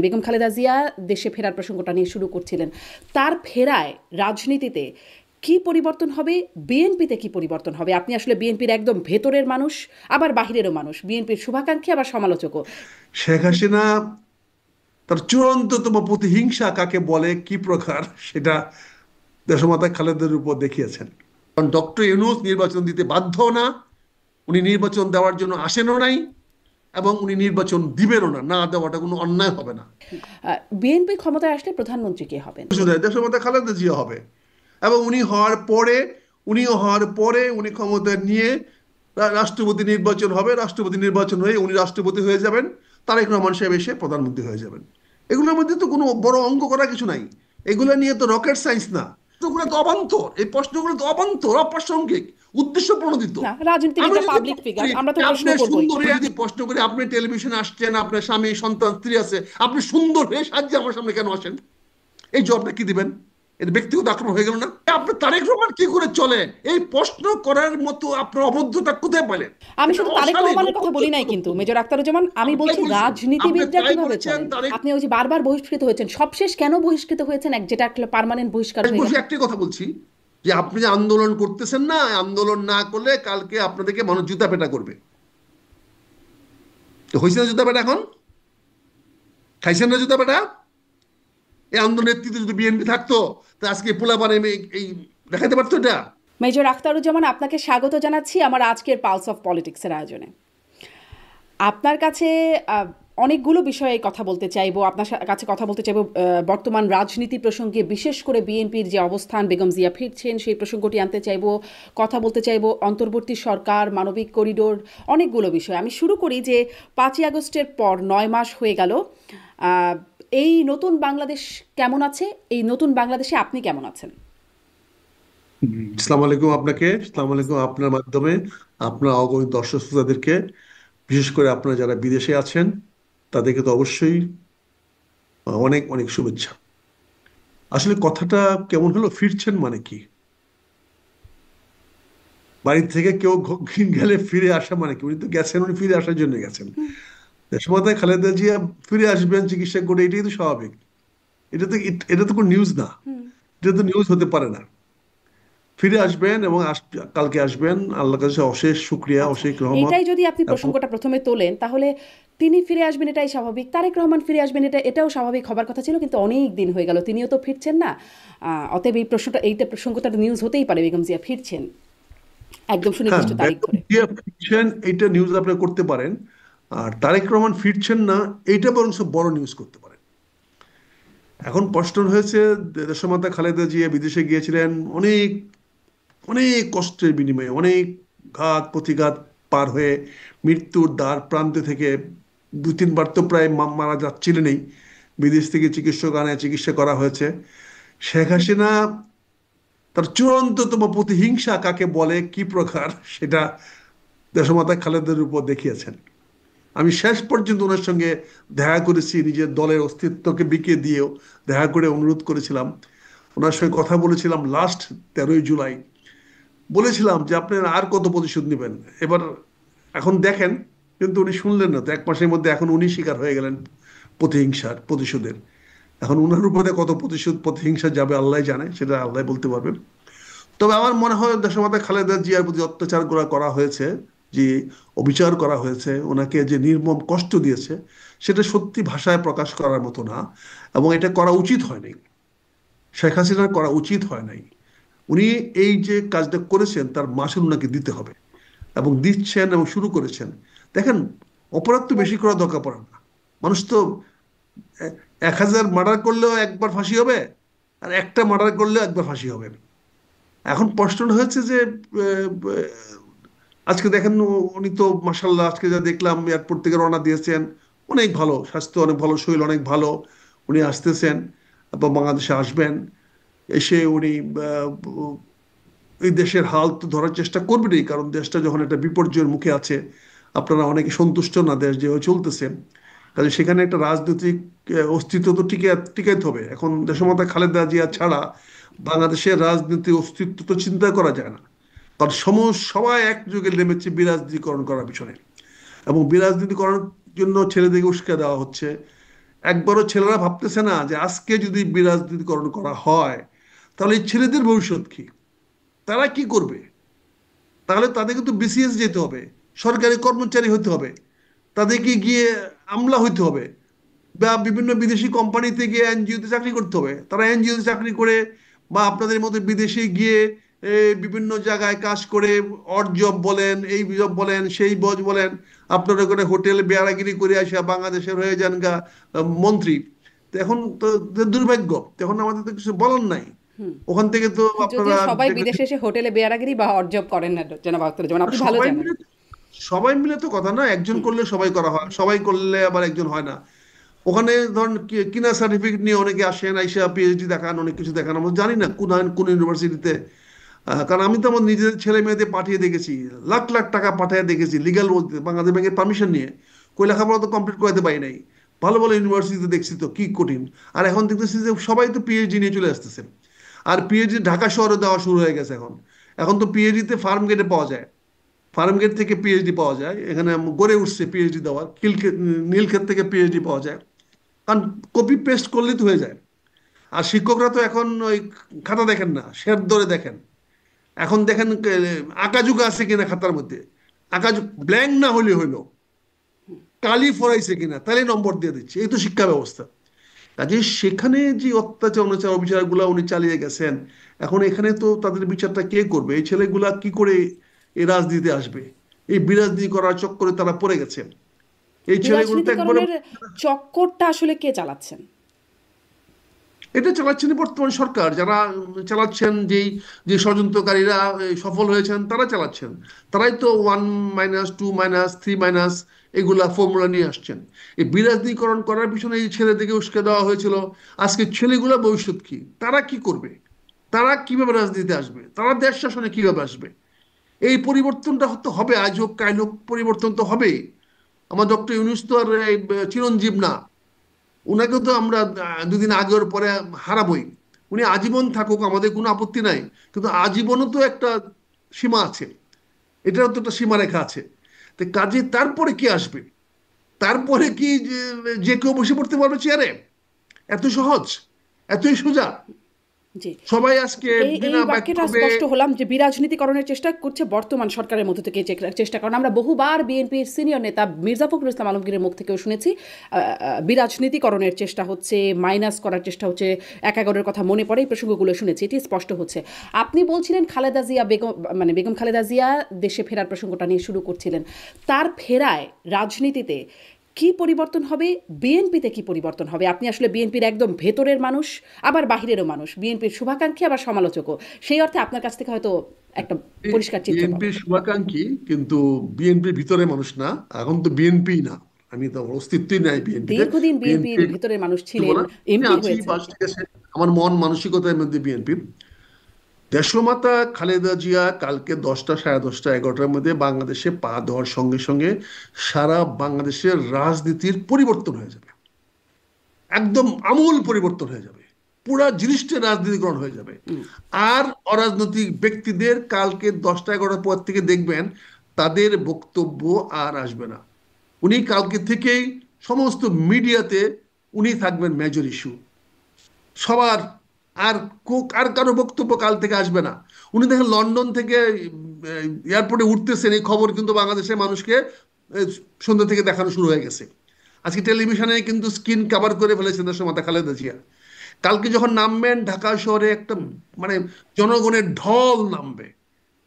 বেগম খালেদা জিয়া দেশে ফেরার প্রসঙ্গটা নিয়ে শুরু করছিলেন। তার ফেরায় রাজনীতিতে কি পরিবর্তন হবে, বিএনপিতে কি পরিবর্তন হবে? আপনি আসলে বিএনপির একদম ভেতরের মানুষ, আবার বাহিরেরও মানুষ, বিএনপির শুভাকাঙ্ক্ষী আবার সমালোচকও। শেখ হাসিনা তার চূড়ান্ততম প্রতিহিংসা কাকে বলে, কি প্রকার, সেটা দেশমাতা খালেদার উপর দেখিয়েছেন। কারণ ডক্টর ইউনূস নির্বাচন দিতে বাধ্য না, উনি নির্বাচন দেওয়ার জন্য আসেনও নাই, এবং উনি নির্বাচন দিবেনও না, না দেওয়াটা কোনো অন্যায় হবে না। বিএনপি ক্ষমতায় আসলে প্রধানমন্ত্রী কে হবেন? দেশমাতা খালেদা জিয়া হবে, এবং উনি হওয়ার পরে উনি ক্ষমতা নিয়ে রাষ্ট্রপতি নির্বাচন হবে, রাষ্ট্রপতি নির্বাচন হয়ে উনি রাষ্ট্রপতি হয়ে যাবেন, তারেক রহমান সাহেব এসে প্রধানমন্ত্রী হয়ে যাবেন। এগুলোর মধ্যে তো কোনো বড় অঙ্ক করা কিছু নাই, এগুলো নিয়ে তো রকেট সায়েন্স না। প্রশ্নগুলো তো অবান্তর, এই প্রশ্নগুলো তো অবান্তর, অপ্রাসঙ্গিক, উদ্দেশ্য প্রণোদিত। না, রাজনীতিবিদ আমি বা যদি পাবলিক ফিগার, করি আমরা তো যে প্রশ্ন আপনি করবোই। সুন্দর হয়ে যদি প্রশ্ন করি, আপনি টেলিভিশনে আসছেন, আপনার স্বামী সন্তান স্ত্রী আছে, আপনি সুন্দর হয়ে সাজিয়ে আমার সামনে কেন আসেন? এই জবাবটা কি দিবেন? এটা ব্যক্তিগত আক্রমণ হয়ে গেল না? আপনি তারেক রহমান কি করে চলে, এই প্রশ্ন করার মতো আপনার অবদ্ধতা কোথায় পেলেন? আমি এটা শুধু তারেক অশালীন, রহমানের কথা বলি অপর্যাপ্ত নাই কিন্তু, বক্তব্য। মেজর আখতারুজ্জামান, আমি আমি তাই বলছি বলছি, আপনি রাজনীতিবিদরা তাই কিভাবে বলছেন চলেন। তারেক। আপনি ওই যে বারবার বহিষ্কৃত হয়েছেন, সবশেষ কেন বহিষ্কৃত হয়েছেন, যেটা একটা পার্মানেন্ট বহিষ্কার আমি হয়ে বলছি গেল? একটাই কথা বলছি, যে আপনি যে আন্দোলন করতেছেন না, আন্দোলন না করলে কালকে আপনাদেরকে মানুষ জুতা পেটা করবে। তো হয়েছে না জুতা পেটা? এখন খাইছেন না জুতা পেটা? এই আন্দোলনের নেতৃত্বে যদি বিএনপি থাকতো, তা আজকে পোলাপান এই দেখাতে পারতো এটা। মেজর আখতারুজ্জামান, আপনাকে স্বাগত জানাচ্ছি আমার আজকের পালস অফ পলিটিক্সের আয়োজনে। আপনার কাছে অনেকগুলো বিষয়ে কথা বলতে চাইবো, আপনার কাছে কথা বলতে চাইবো বর্তমান রাজনীতি প্রসঙ্গে, বিশেষ করে বিএনপির যে অবস্থান, বেগম জিয়া ফিরছেন সেই প্রসঙ্গটি আনতে চাইবো, কথা বলতে চাইবো অন্তর্বর্তী সরকার, মানবিক করিডোর, অনেকগুলো বিষয়। আমি শুরু করি যে 5ই আগস্টের পর 9 মাস হয়ে গেল। এই নতুন বাংলাদেশ কেমন আছে? এই নতুন বাংলাদেশে আপনি কেমন আছেন? আসসালামু আলাইকুম আপনাকে, আসসালামু আলাইকুম আপনার মাধ্যমে আপনার অগণিত দর্শক শ্রোতাদেরকে, বিশেষ করে আপনারা যারা বিদেশে আছেন তাদেরকে তো অবশ্যই অনেক অনেক শুভেচ্ছা। আসলে কথাটা কেমন হলো, ফিরছেন মানে কি? বাড়ি থেকে কেউ গেলে ফিরে আসা মানে কি? উনি তো গেছেন, উনি ফিরে আসার জন্য গেছেন। দেশমাতা খালেদা জিয়া ফিরে আসবেন চিকিৎসা করে, এটাই তো স্বাভাবিক। এটা তো কোনো নিউজ না, এটা তো নিউজ হতে পারে না। ফিরে আসবেন এবং কালকে আসবেন, আল্লাহর কাছে অশেষ শুক্রিয়া, আচ্ছা, অশেষ রহমত। এইটাই যদি আপনি এবং প্রসঙ্গটা প্রথমে তোলেন, তাহলে তিনি ফিরে আসবেন এটাই স্বাভাবিক, তারেক রহমান ফিরে আসবেন এটাও স্বাভাবিক হবার কথা ছিল, কিন্তু অনেক দিন হয়ে গেল, তিনিও তো ফিরছেন না। অতএব এইটা প্রসঙ্গটা নিউজ হতেই পারে, বেগম জিয়া ফিরছেন একদম হ্যাঁ, সুনির্দিষ্ট তারিখ বেগম ধরে। জিয়া ফিরছেন এইটা নিউজ আপনি করতে পারেন, আর তারেক রহমান ফিরছেন না এইটা বরং সব বড় নিউজ করতে পারেন। এখন প্রশ্ন হয়েছে, দেশমাতা খালেদা জিয়া বিদেশে গিয়েছিলেন অনেক অনেক কষ্টের বিনিময়ে, অনেক ঘাত প্রতিঘাত পার হয়ে, মৃত্যুর দ্বার প্রান্তে থেকে 2-3 বার তো প্রায় মারা যাচ্ছিলেনই। বিদেশ থেকে চিকিৎসক আনে, চিকিৎসা করা হয়েছে। শেখ হাসিনা তার চূড়ান্ততম প্রতিহিংসা কাকে বলে, কি প্রকার, সেটা দেশমাতা খালেদার উপর দেখিয়েছেন। আমি শেষ পর্যন্ত ওনার সঙ্গে দেখা করেছি, নিজের দলের অস্তিত্বকে বিকিয়ে দিয়েও দেখা করে অনুরোধ করেছিলাম। ওনার সঙ্গে কথা বলেছিলাম লাস্ট 13ই জুলাই। বলেছিলাম যে আপনার আর কত প্রতিশোধ নেবেন এবার, এখন দেখেন। কিন্তু উনি শুনলেন না, তো 1 মাসের মধ্যে এখন উনি শিকার হয়ে গেলেন প্রতিশোধের। এখন উনার উপরে কত প্রতিহিংসা যাবে আল্লাহ জানে, সেটা আল্লাহ বলতে পারবেন। তবে আমার মনে হয় দেশমাতা খালেদা জিয়ার প্রতি অত্যাচার করা হয়েছে, যে অবিচার করা হয়েছে, ওনাকে যে নির্মম কষ্ট দিয়েছে, সেটা সত্যি ভাষায় প্রকাশ করার মতো না, এবং এটা করা উচিত হয়নি। শেখ হাসিনার করা উচিত হয় নাই। উনি এই যে কাজটা করেছেন তার মাসুল ওনাকে দিতে হবে, এবং দিচ্ছেন এবং শুরু করেছেন। দেখেন, অপরাধ তো বেশি করা দরকার পড়ে না। মানুষ তো 1000 মার্ডার করলেও একবার ফাঁসি হবে, আর একটা মার্ডার করলেও একবার ফাঁসি হবে। এখন প্রশ্ন হয়েছে যে আজকে দেখেন, উনি তো মাসাল্লাহ আজকে যা দেখলাম এয়ারপোর্ট থেকে রওনা দিয়েছেন, অনেক ভালো স্বাস্থ্য, অনেক ভালো শরীর, অনেক ভালো। উনি আসতেছেন এবং বাংলাদেশে আসবেন। এসে উনি এই দেশের হাল তো ধরার চেষ্টা করবেনই, কারণ দেশটা যখন একটা বিপর্যয়ের মুখে আছে, আপনারা অনেকে সন্তুষ্ট না দেশ যেভাবে চলতেছে। কাজে সেখানে একটা রাজনৈতিক অস্তিত্ব তো টিকাইতে হবে। এখন দেশমাতা খালেদা জিয়া ছাড়া বাংলাদেশের রাজনীতির অস্তিত্ব তো চিন্তা করা যায় না। কারণ সবাই একযোগে নেমেছে বিরাজনীতিকরণ করার পিছনে, এবং বিরাজনীতি করার জন্য ছেলেদেরকে উস্কে দেওয়া হচ্ছে। একবারও ছেলেরা ভাবতেছে না যে আজকে যদি বিরাজনীতিকরণ করা হয় তাহলে এই ছেলেদের ভবিষ্যৎ কি, তারা কি করবে? তাহলে তাদেরকে তো বিসিএস যেতে হবে, সরকারি কর্মচারী হতে হবে, তাদেরকে গিয়ে আমলা হইতে হবে, বা বিভিন্ন বিদেশি কোম্পানিতে গিয়ে এনজিওতে চাকরি করতে হবে। তারা এনজিওতে চাকরি করে বা আপনাদের মতো বিদেশে গিয়ে বিভিন্ন জায়গায় কাজ করে অড জব বলেন, এই জব বলেন, সেই বজ বলেন, আপনারা করে হোটেল বেড়াগিরি করে আসা বাংলাদেশের হয়ে যান গা মন্ত্রী। তো এখন তো দুর্ভাগ্য, তখন আমাদের তো কিছু বলার নাই। ওখান থেকে তো যদিও আপনারা সবাই দেখবেন বিদেশে এসে হোটেলে বেয়ারাগিরি বা অড জব করেন না জনাব আখতার, যেমন আপনি ভালো সবাই জানেন। মিলে, সবাই মিলে তো কথা না, একজন করলে সবাই করা হয়, সবাই করলে আবার একজন হয় না। ওখানে ধরেন কিনা সার্টিফিকেট নিয়ে অনেকে আসেন, আইসা পিএইচডি দেখান, অনেক কিছু দেখান, আমরা জানি না কোন কোন ইউনিভার্সিটিতে। কারণ আমি তো আমার নিজের ছেলে মেয়েদের পাঠিয়ে দেখেছি, লাখ লাখ টাকা পাঠিয়ে দেখেছি লিগাল বলতে, বাংলাদেশ ব্যাংকের পারমিশন নিয়ে। কই লেখাপড়া তো কমপ্লিট করাতে পারি নাই। ভালো ভালো ইউনিভার্সিটিতে দেখছি তো কি কঠিন। আর এখন দেখতেছি যে সবাই তো পিএইচডি নিয়ে চলে আসতেছে। আর পিএইচডি ঢাকা শহরে দেওয়া শুরু হয়ে গেছে এখন। এখন তো পিএইচডিতে ফার্ম গেটে পাওয়া যায়, ফার্ম গেট থেকে পিএইচডি পাওয়া যায়, এখানে গড়ে উঠছে পিএইচডি দেওয়ার, নীলক্ষেত থেকে পিএইচডি পাওয়া যায়। কারণ কপি পেস্ট করলেই তো হয়ে যায়। আর শিক্ষকরা তো এখন ওই খাতা দেখেন না, শের ধরে দেখেন। এখন দেখেন আঁকাঝুঁকা আছে কিনা খাতার মধ্যে, আঁকাঝুঁক ব্ল্যাঙ্ক না হলে হইলো, কালি ফরাইছে কিনা তাহলে নম্বর দিয়ে দিচ্ছে। এই তো শিক্ষা ব্যবস্থা। কাজে সেখানে যে অত্যাচার অনাচার অবিচারগুলো উনি চালিয়ে গেছেন, এখন এখানে তো তাদের বিচারটা কে করবে? এই ছেলেগুলা কি করে এই রাজনীতিতে আসবে? এই বিরাজনীতি করার চক্করে তারা পড়ে গেছে। এই ছেলেগুলো তো একবারে, বিরাজনীতিকরণের চক্করটা আসলে কে চালাচ্ছেন? এটা চালাচ্ছেন বর্তমান সরকার, যারা চালাচ্ছেন, যে ষড়যন্ত্রকারীরা সফল হয়েছেন তারা চালাচ্ছেন। তারাই তো 1 - 2 - 3 এগুলা ফর্মুলা নিয়ে আসছেন। এই বিরাজনীকরণ করার পিছনে এই ছেলেদেরকে উস্কে দেওয়া হয়েছিল। আজকে ছেলেগুলা ভবিষ্যৎ কি, তারা কি করবে? তারা কিভাবে রাজনীতিতে আসবে? তারা দেশ শাসনে কিভাবে আসবে? এই পরিবর্তনটা হতে হবে, আজ হোক কাল হোক, পরিবর্তন তো হবেই। আমার ডক্টর ইউনূস তো আর এই চিরঞ্জীব না, উনাকে তো আমরা দুদিন আগে ওর পরে হারাবই। উনি আজীবন থাকুক, আমাদের কোনো আপত্তি নাই, কিন্তু আজীবনও তো একটা সীমা আছে, এটারও তো একটা সীমারেখা আছে। তো কাজে তারপরে কি আসবে? তারপরে কি যে যে কেউ বসে পড়তে পারবে চেয়ারে? এত সহজ, এতই সোজা? জি, সবাই আজকে এই বিনা বাক্যটা ব্যাকরণে। স্পষ্ট হলাম যে বিরাজনীতিকরণের চেষ্টা করছে বর্তমান সরকারের মধ্য থেকে চেষ্টা করেন। আমরা বহুবার বিএনপির সিনিয়র নেতা মির্জা ফখরুল ইসলাম আলমগীরের মুখ থেকেও শুনেছি বিরাজনীতিকরণের চেষ্টা হচ্ছে, মাইনাস করার চেষ্টা হচ্ছে, ১১-এর কথা মনে পড়ে, এই প্রসঙ্গগুলো শুনেছি, এটি স্পষ্ট হচ্ছে। আপনি বলছিলেন খালেদা জিয়া বেগম, মানে বেগম খালেদা জিয়া দেশে ফেরার প্রসঙ্গটা নিয়ে শুরু করছিলেন। তার ফেরায় রাজনীতিতে কি পরিবর্তন হবে, বিএনপিতে কি পরিবর্তন হবে? আপনি আসলে বিএনপির একদম ভেতরের মানুষ, আবার বাহিরেরও মানুষ, বিএনপির শুভাকাঙ্ক্ষী আবার সমালোচকও। সেই অর্থে আপনার কাছ থেকে হয়তো একটা পরিষ্কার চিত্র পাবো। বিএনপির শুভাকাঙ্ক্ষী, কিন্তু বিএনপির ভিতরে মানুষ না। এখন তো বিএনপি না, আমি তো, আমার অস্তিত্বই নাই বিএনপিতে। দীর্ঘদিন বিএনপির বিএনপি ভেতরের মানুষ দেবো ছিলেন, না, আমি এমপি আছি, হয়েছেন। বাস ঠিক আছে। আমার মন মানসিকতার মধ্যে বিএনপির। দেশমাতা খালেদা জিয়া কালকে 10টা, 10:30, 11টার মধ্যে বাংলাদেশে পা দেওয়ার সঙ্গে সঙ্গে সারা বাংলাদেশের রাজনীতির পরিবর্তন হয়ে যাবে, একদম আমূল পরিবর্তন হয়ে যাবে, পুরা জিনিসটা রাজনীতিকরণ হয়ে যাবে। আর অরাজনৈতিক ব্যক্তিদের কালকে 10টা 11টার পর থেকে দেখবেন তাদের বক্তব্য আর আসবে না। উনি কালকে থেকেই সমস্ত মিডিয়াতে উনি থাকবেন মেজর ইস্যু সবার। আর আর কারো বক্তব্য কাল থেকে আসবে না। উনি দেখেন লন্ডন থেকে এয়ারপোর্টে উঠতেছেন, এই খবর কিন্তু বাংলাদেশের মানুষকে সন্ধ্যা থেকে দেখানো শুরু হয়ে গেছে। আজকে টেলিভিশনে কিন্তু স্ক্রিন কভার করে ফেলেছেন দেশমাতা খালেদা জিয়া। কালকে যখন নামবেন ঢাকা শহরে একটা মানে জনগণের ঢল নামবে,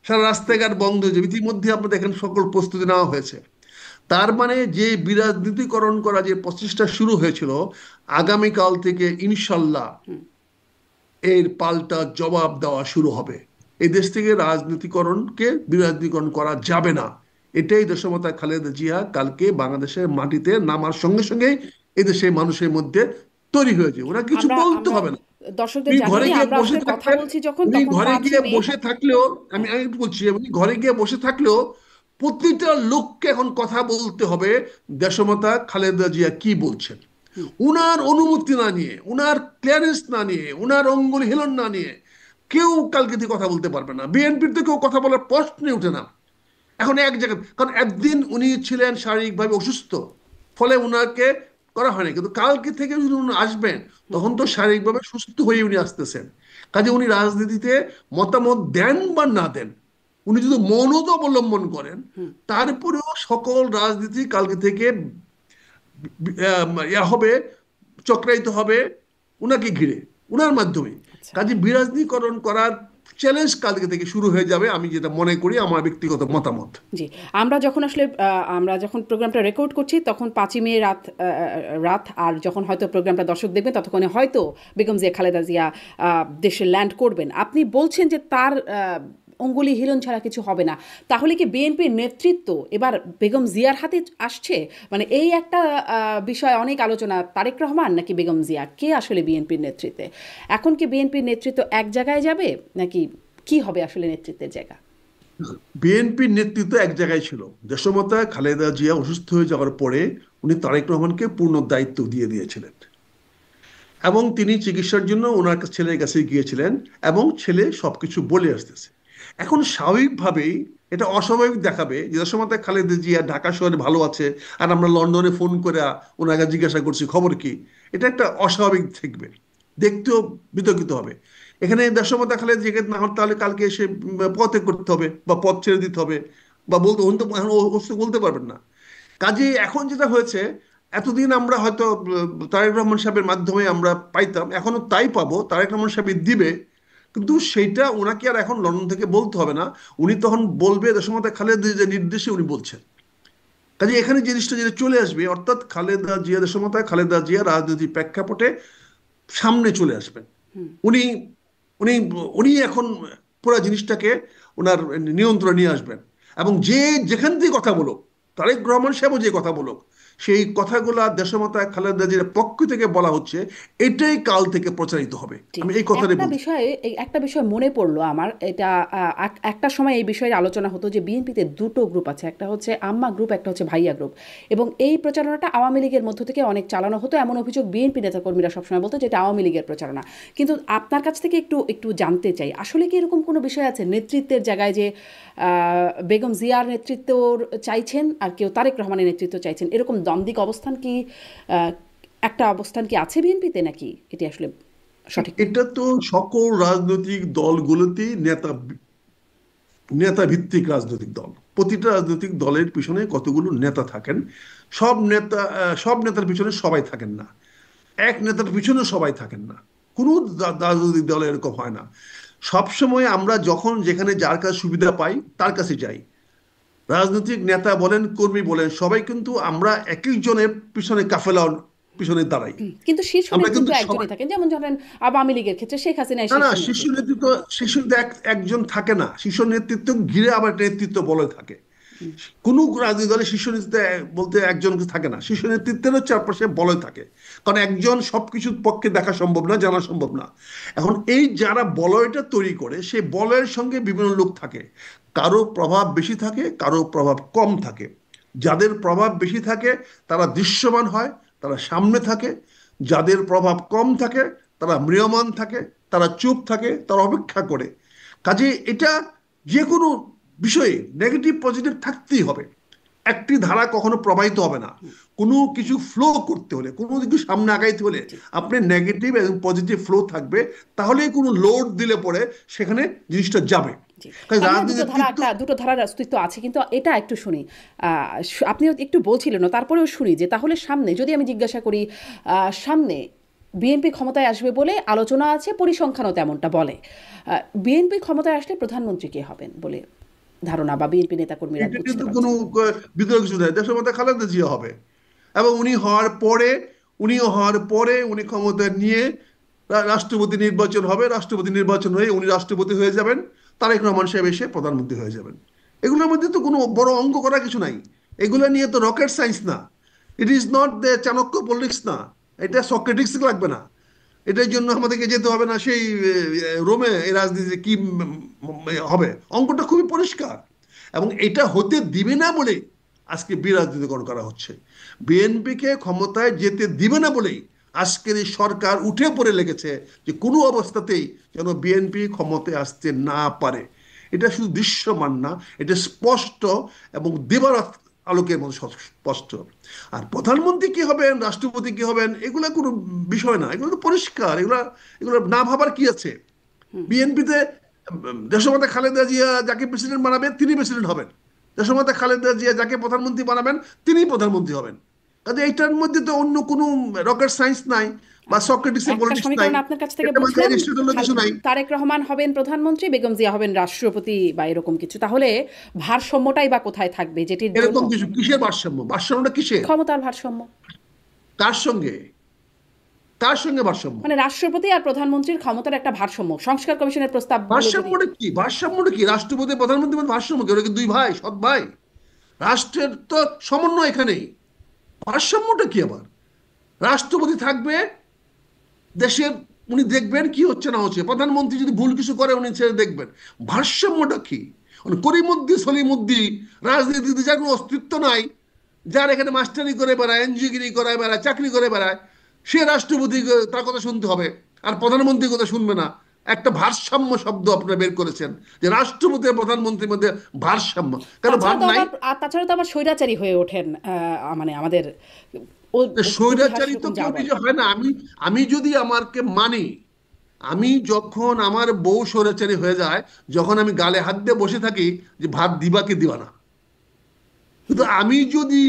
সারা রাস্তাঘাট বন্ধ হয়ে যাবে। ইতিমধ্যে আপনি দেখেন সকল প্রস্তুতি নেওয়া হয়েছে। তার মানে যে বিরাজনীতিকরণ করা যে প্রচেষ্টা শুরু হয়েছিল, আগামীকাল থেকে ইনশাল্লাহ এর পাল্টা জবাব দেওয়া শুরু হবে। এই দেশ থেকে রাজনীতিকরণকে বিরাজনীতিকরণ করা যাবে না। এটাই দেশমাতা খালেদা জিয়া কালকে বাংলাদেশের মাটিতে নামার সঙ্গে সঙ্গে এই দেশের মানুষের মধ্যে তৈরি হয়েছে। ওরা কিছু আমরা বলতে আমরা হবে না। দর্শকদের উনি ঘরে জানিয়ে দিই, গিয়ে আমরা বসে আসলে কথা থাকবেন, বলছি যখন, উনি তখন ঘরে কাজ গিয়ে নেই। বসে থাকলেও, আমি হ্যাঁ, আমি বলছি, উনি ঘরে গিয়ে বসে থাকলেও প্রতিটা লোককে এখন কথা বলতে হবে দেশমাতা খালেদা জিয়া কি বলছেন। উনার অনুমতি না নিয়ে, উনার ক্লিয়ারেন্স না নিয়ে, উনার অঙ্গুলি হিলন না নিয়ে কেউ কালকে থেকে কথা বলতে পারবে না। বিএনপির তো কেউ কথা বলার প্রশ্নই ওঠে না এখন এক জায়গায়। কারণ একদিন উনি ছিলেন শারীরিকভাবে অসুস্থ, ফলে উনাকে করা হয় না, কিন্তু কালকে থেকে যদি উনি আসবেন হুম, তখন তো শারীরিকভাবে সুস্থ হয়ে উনি আসতেছেন। কাজে উনি রাজনীতিতে মতামত দেন বা না দেন, উনি যদি মৌনতা অবলম্বন করেন, হুম। তারপরেও সকল রাজনীতি কালকে থেকে ইয়া হবে, চক্রায়িত হবে উনাকে ঘিরে, উনার মাধ্যমে। আচ্ছা। কাজে বিরাজনীকরণ করার চ্যালেঞ্জ কালকে থেকে শুরু হয়ে যাবে, আমি যেটা মনে করি, আমার ব্যক্তিগত মতামত। জি, আমরা যখন আসলে আমরা যখন প্রোগ্রামটা রেকর্ড করছি তখন ৫ই মে রাত রাত, আর যখন হয়তো প্রোগ্রামটা দর্শক দেখবেন ততক্ষণে হয়তো বেগম জিয়া খালেদা জিয়া দেশে ল্যান্ড করবেন। আপনি বলছেন যে তার অঙ্গুলি হিলন ছাড়া কিছু হবে না। তাহলে কি বিএনপির নেতৃত্ব এবার বেগম জিয়ার হাতে আসছে? মানে এই একটা বিষয় অনেক আলোচনা, তারেক রহমান নাকি বেগম জিয়া, কে আসলে বিএনপির নেতৃত্বে? এখন কি বিএনপির নেতৃত্ব এক জায়গায় যাবে, নাকি কি হবে আসলে নেতৃত্বের জায়গা? বিএনপির নেতৃত্ব এক জায়গায় ছিল। দেশমাতা খালেদা জিয়া অসুস্থ হয়ে যাওয়ার পরে উনি তারেক রহমানকে পূর্ণ দায়িত্ব দিয়ে দিয়েছিলেন, এবং তিনি চিকিৎসার জন্য ওনার ছেলের কাছে গিয়েছিলেন, এবং ছেলে সবকিছু বলে আসতেছে। এখন স্বাভাবিকভাবেই এটা অস্বাভাবিক দেখাবে যে দেশমাতা খালেদা জিয়া ঢাকা শহরে ভালো আছে, আর আমরা লন্ডনে ফোন করে ওনাকে জিজ্ঞাসা করছি খবর কি। এটা একটা অস্বাভাবিক থাকবে, দেখতেও বিতর্কিত হবে। এখানে দেশমাতা খালেদা জিয়াকে না হয় তাহলে কালকে এসে পদত্যাগ করতে হবে বা পদ ছেড়ে দিতে হবে, বা বলতে উনি তো এখন বলতে পারবেন না। কাজে এখন যেটা হয়েছে, এতদিন আমরা হয়তো তারেক রহমান সাহেবের মাধ্যমে আমরা পাইতাম, এখনো তাই পাবো, তারেক রহমান সাহেব দিবে। কিন্তু সেইটা ওনাকে আর এখন লন্ডন থেকে বলতে হবে না, উনি তখন বলবে দেশমাতা খালেদা জিয়ার নির্দেশে উনি বলছেন। কাজে এখানে জিনিসটা যেটা চলে আসবে, অর্থাৎ খালেদা জিয়া, দেশমাতা খালেদা জিয়া রাজনৈতিক প্রেক্ষাপটে সামনে চলে আসবেন। উনি উনি উনি এখন পুরো জিনিসটাকে ওনার নিয়ন্ত্রণে নিয়ে আসবেন। এবং যে যেখান থেকে কথা বলুক, তারেক রহমান সাহেবও যে কথা বলুক, সেই কথাগুলা দেশমাতা খালেদা জিয়ার পক্ষ থেকে বলা হচ্ছে, এটাই কাল থেকে প্রচারিত হবে, জি, আমি এই কথাটাই একটা বলছি। বিষয়ে এই একটা বিষয় মনে পড়লো আমার, এটা একটা সময় এই বিষয়ে আলোচনা হতো যে বিএনপিতে দুটো গ্রুপ আছে, একটা হচ্ছে আম্মা গ্রুপ, একটা হচ্ছে ভাইয়া গ্রুপ, এবং এই প্রচারণাটা আওয়ামী লীগের মধ্য থেকে অনেক চালানো হতো, এমন অভিযোগ বিএনপি নেতাকর্মীরা সবসময় বলতো যে এটা আওয়ামী লীগের প্রচারণা। কিন্তু আপনার কাছ থেকে একটু একটু জানতে চাই, আসলে কি এরকম কোনো বিষয় আছে নেতৃত্বের জায়গায় যে বেগম জিয়ার নেতৃত্ব চাইছেন আর কেউ তারেক রহমানের নেতৃত্ব চাইছেন, এরকম দ্বন্দ্বিক অবস্থান কি আহ, একটা অবস্থান কি আছে বিএনপিতে, নাকি এটি আসলে সঠিক না? এটা তো সকল রাজনৈতিক দলগুলোতেই নেতা ভিত্তিক রাজনৈতিক দল, প্রতিটা রাজনৈতিক দলের পিছনে কতগুলো নেতা থাকেন। সব নেতার পিছনে সবাই থাকেন না, এক নেতার পিছনে সবাই থাকেন না। কোনো রাজনৈতিক দলে এরকম হয় না। সবসময় আমরা যখন যেখানে যার কাছে সুবিধা পাই তার কাছে যাই। রাজনৈতিক নেতা বলেন, কর্মী বলেন, সবাই কিন্তু আমরা এক একজনের পিছনে কাফেলার পিছনে দাঁড়াই। কিন্তু শীর্ষ আমরা নেতৃত্ব কিন্তু সবাই, একজনই থাকেন, যেমন ধরেন আওয়ামী লীগের ক্ষেত্রে শেখ হাসিনাই না না, শীর্ষ শীর্ষ নেতৃত্ব। নেতৃত্ব, শীর্ষ নেতৃত্ব একজন থাকে না, শীর্ষ নেতৃত্ব ঘিরে আবার একটা নেতৃত্ব বলে থাকে। কোনো রাজনৈতিক দলের শীর্ষ নেতৃত্ব বলতে একজন থাকে না, শীর্ষ নেতৃত্বেরও চারপাশে বলয় থাকে। কারণ একজন সবকিছুর পক্ষে দেখা সম্ভব না, জানা সম্ভব না। এখন এই যারা বলয়টা তৈরি করে, সেই বলয়ের সঙ্গে বিভিন্ন লোক থাকে, কারো প্রভাব বেশি থাকে, কারো প্রভাব কম থাকে। যাদের প্রভাব বেশি থাকে তারা দৃশ্যমান হয়, তারা সামনে থাকে। যাদের প্রভাব কম থাকে তারা ম্রিয়মাণ থাকে, তারা চুপ থাকে, তারা অপেক্ষা করে। কাজে এটা যে কোনো বিষয়ে নেগেটিভ পজিটিভ থাকতেই হবে। একটি ধারা কখনো প্রবাহিত হবে না। কোনো কিছু ফ্লো করতে হলে, কোনো কিছু সামনে আগাইতে হলে জি, আপনি নেগেটিভ এবং পজিটিভ ফ্লো থাকবে, তাহলেই কোনো লোড দিলে পরে সেখানে জিনিসটা যাবে। জি। কাজে তার মানে রাজনীতির নেতৃত্ব, দুটো ধারার অস্তিত্ব আছে, কিন্তু এটা একটু শুনি। আপনিও একটু বলছিলেন, তারপরেও শুনি যে তাহলে সামনে যদি আমি জিজ্ঞাসা করি, সামনে বিএনপি ক্ষমতায় আসবে বলে আলোচনা আছে, পরিসংখ্যানও তেমনটা বলে। বিএনপি ক্ষমতায় আসলে প্রধানমন্ত্রী কে হবেন বলে ধারণা, বা বিএনপি নেতাকর্মীরা এটা বুঝতে কিন্তু কোনো পারছেন? বিতর্ক কিছু নেই, দেশের মধ্যে খালেদা জিয়া হবে। এবং উনি হওয়ার পরে উনি ক্ষমতা নিয়ে রাষ্ট্রপতি নির্বাচন হবে, রাষ্ট্রপতি নির্বাচন হয়ে উনি রাষ্ট্রপতি হয়ে যাবেন, তারেক রহমান সাহেব এসে প্রধানমন্ত্রী হয়ে যাবেন। এগুলোর মধ্যে তো কোনো বড় অঙ্ক করা কিছু নাই। এগুলো নিয়ে তো রকেট সায়েন্স না, it is not the Chanakya politics না, এটা সক্রেটিক্স লাগবে না। এটার জন্য আমাদেরকে যেতে হবে না সেই রোমে, এই রাজনীতিতে কি হবে। অঙ্কটা খুবই পরিষ্কার, এবং এটা হতে দিবে না বলে আজকে বিরাজনীতিকরণ করা হচ্ছে। বিএনপিকে ক্ষমতায় যেতে দিবে না বলেই আজকের এই সরকার উঠে পড়ে লেগেছে যে কোনো অবস্থাতেই যেন বিএনপি ক্ষমতায় আসতে না পারে। এটা শুধু দৃশ্যমান না, এটা স্পষ্ট এবং আলোকের মতো স্পষ্ট। আর প্রধানমন্ত্রী কি হবেন, রাষ্ট্রপতি কি হবেন, এগুলো কোনো বিষয় না, এগুলো তো পরিষ্কার, এগুলো এগুলো না ভাবার কি আছে। বিএনপিতে দেশমাতা খালেদা জিয়া যাকে প্রেসিডেন্ট বানাবে তিনি প্রেসিডেন্ট হবেন, দেশমাতা খালেদা জিয়া যাকে প্রধানমন্ত্রী বানাবেন তিনি প্রধানমন্ত্রী হবেন। কাজে এইটার মধ্যে তো অন্য কোনো রকেট সায়েন্স নাই বা আচ্ছা, সক্রেটিসের একটা পলিটিক্স নাই, সমীকরণ আপনার কাছ থেকে এটা মানে বুঝলাম। অ্যারিস্টটলের কিছু নাই। তারেক রহমান হবেন প্রধানমন্ত্রী, বেগম জিয়া হবেন রাষ্ট্রপতি বা এরকম কিছু। তাহলে ভারসাম্যটাই বা কোথায় থাকবে যেটির জন্য? এরকম কিছু কিসের ভারসাম্য, ভারসাম্যটা কিসের, ক্ষমতার ভারসাম্য। কার সঙ্গে, কার সঙ্গে ভারসাম্য? মানে রাষ্ট্রপতি আর প্রধানমন্ত্রীর ক্ষমতার একটা ভারসাম্য, সংস্কার কমিশনের প্রস্তাবগুলো যদি। ভারসাম্যটা কি, ভারসাম্যটা কি? রাষ্ট্রপতি প্রধানমন্ত্রী মধ্যে ভারসাম্য কি? ওরা কি দুই ভাই, সৎ ভাই? রাষ্ট্রের তো সমন্বয় এখানেই, ভারসাম্যটা কি আবার? রাষ্ট্রপতি থাকবে দেশের, উনি দেখবেন কি হচ্ছে না হচ্ছে, প্রধানমন্ত্রী যদি ভুল কিছু করে উনি ছেড়ে দেখবেন। ভারসাম্যটা কি? করিমুদ্দি সলিমুদ্দি রাজনীতিতে যার কোনো অস্তিত্ব নাই, যার এখানে মাস্টারি করে বেড়ায়, এনজিওগিরি করে বেড়ায়, চাকরি করে বেড়ায়, সে রাষ্ট্রপতি, তার কথা শুনতে হবে আর প্রধানমন্ত্রীর কথা শুনবে না। একটা ভারসাম্য শব্দ আপনারা বের করেছেন যে রাষ্ট্রপতি আর প্রধানমন্ত্রীর মধ্যে ভারসাম্য, কেন ভার নাই? তাছাড়া তো আবার স্বৈরাচারী হয়ে ওঠেন, মানে আমাদের ইতিহাস স্বৈরাচারী তো এরকম যা কেউ বলে। কিছু হয় না। আমি আমি যদি আমাকে মানি, আমি যখন আমার বউ স্বৈরাচারী হয়ে যায়, যখন আমি গালে হাত দিয়ে বসে থাকি যে ভাত দিবা কি দিবা না, কিন্তু আমি যদি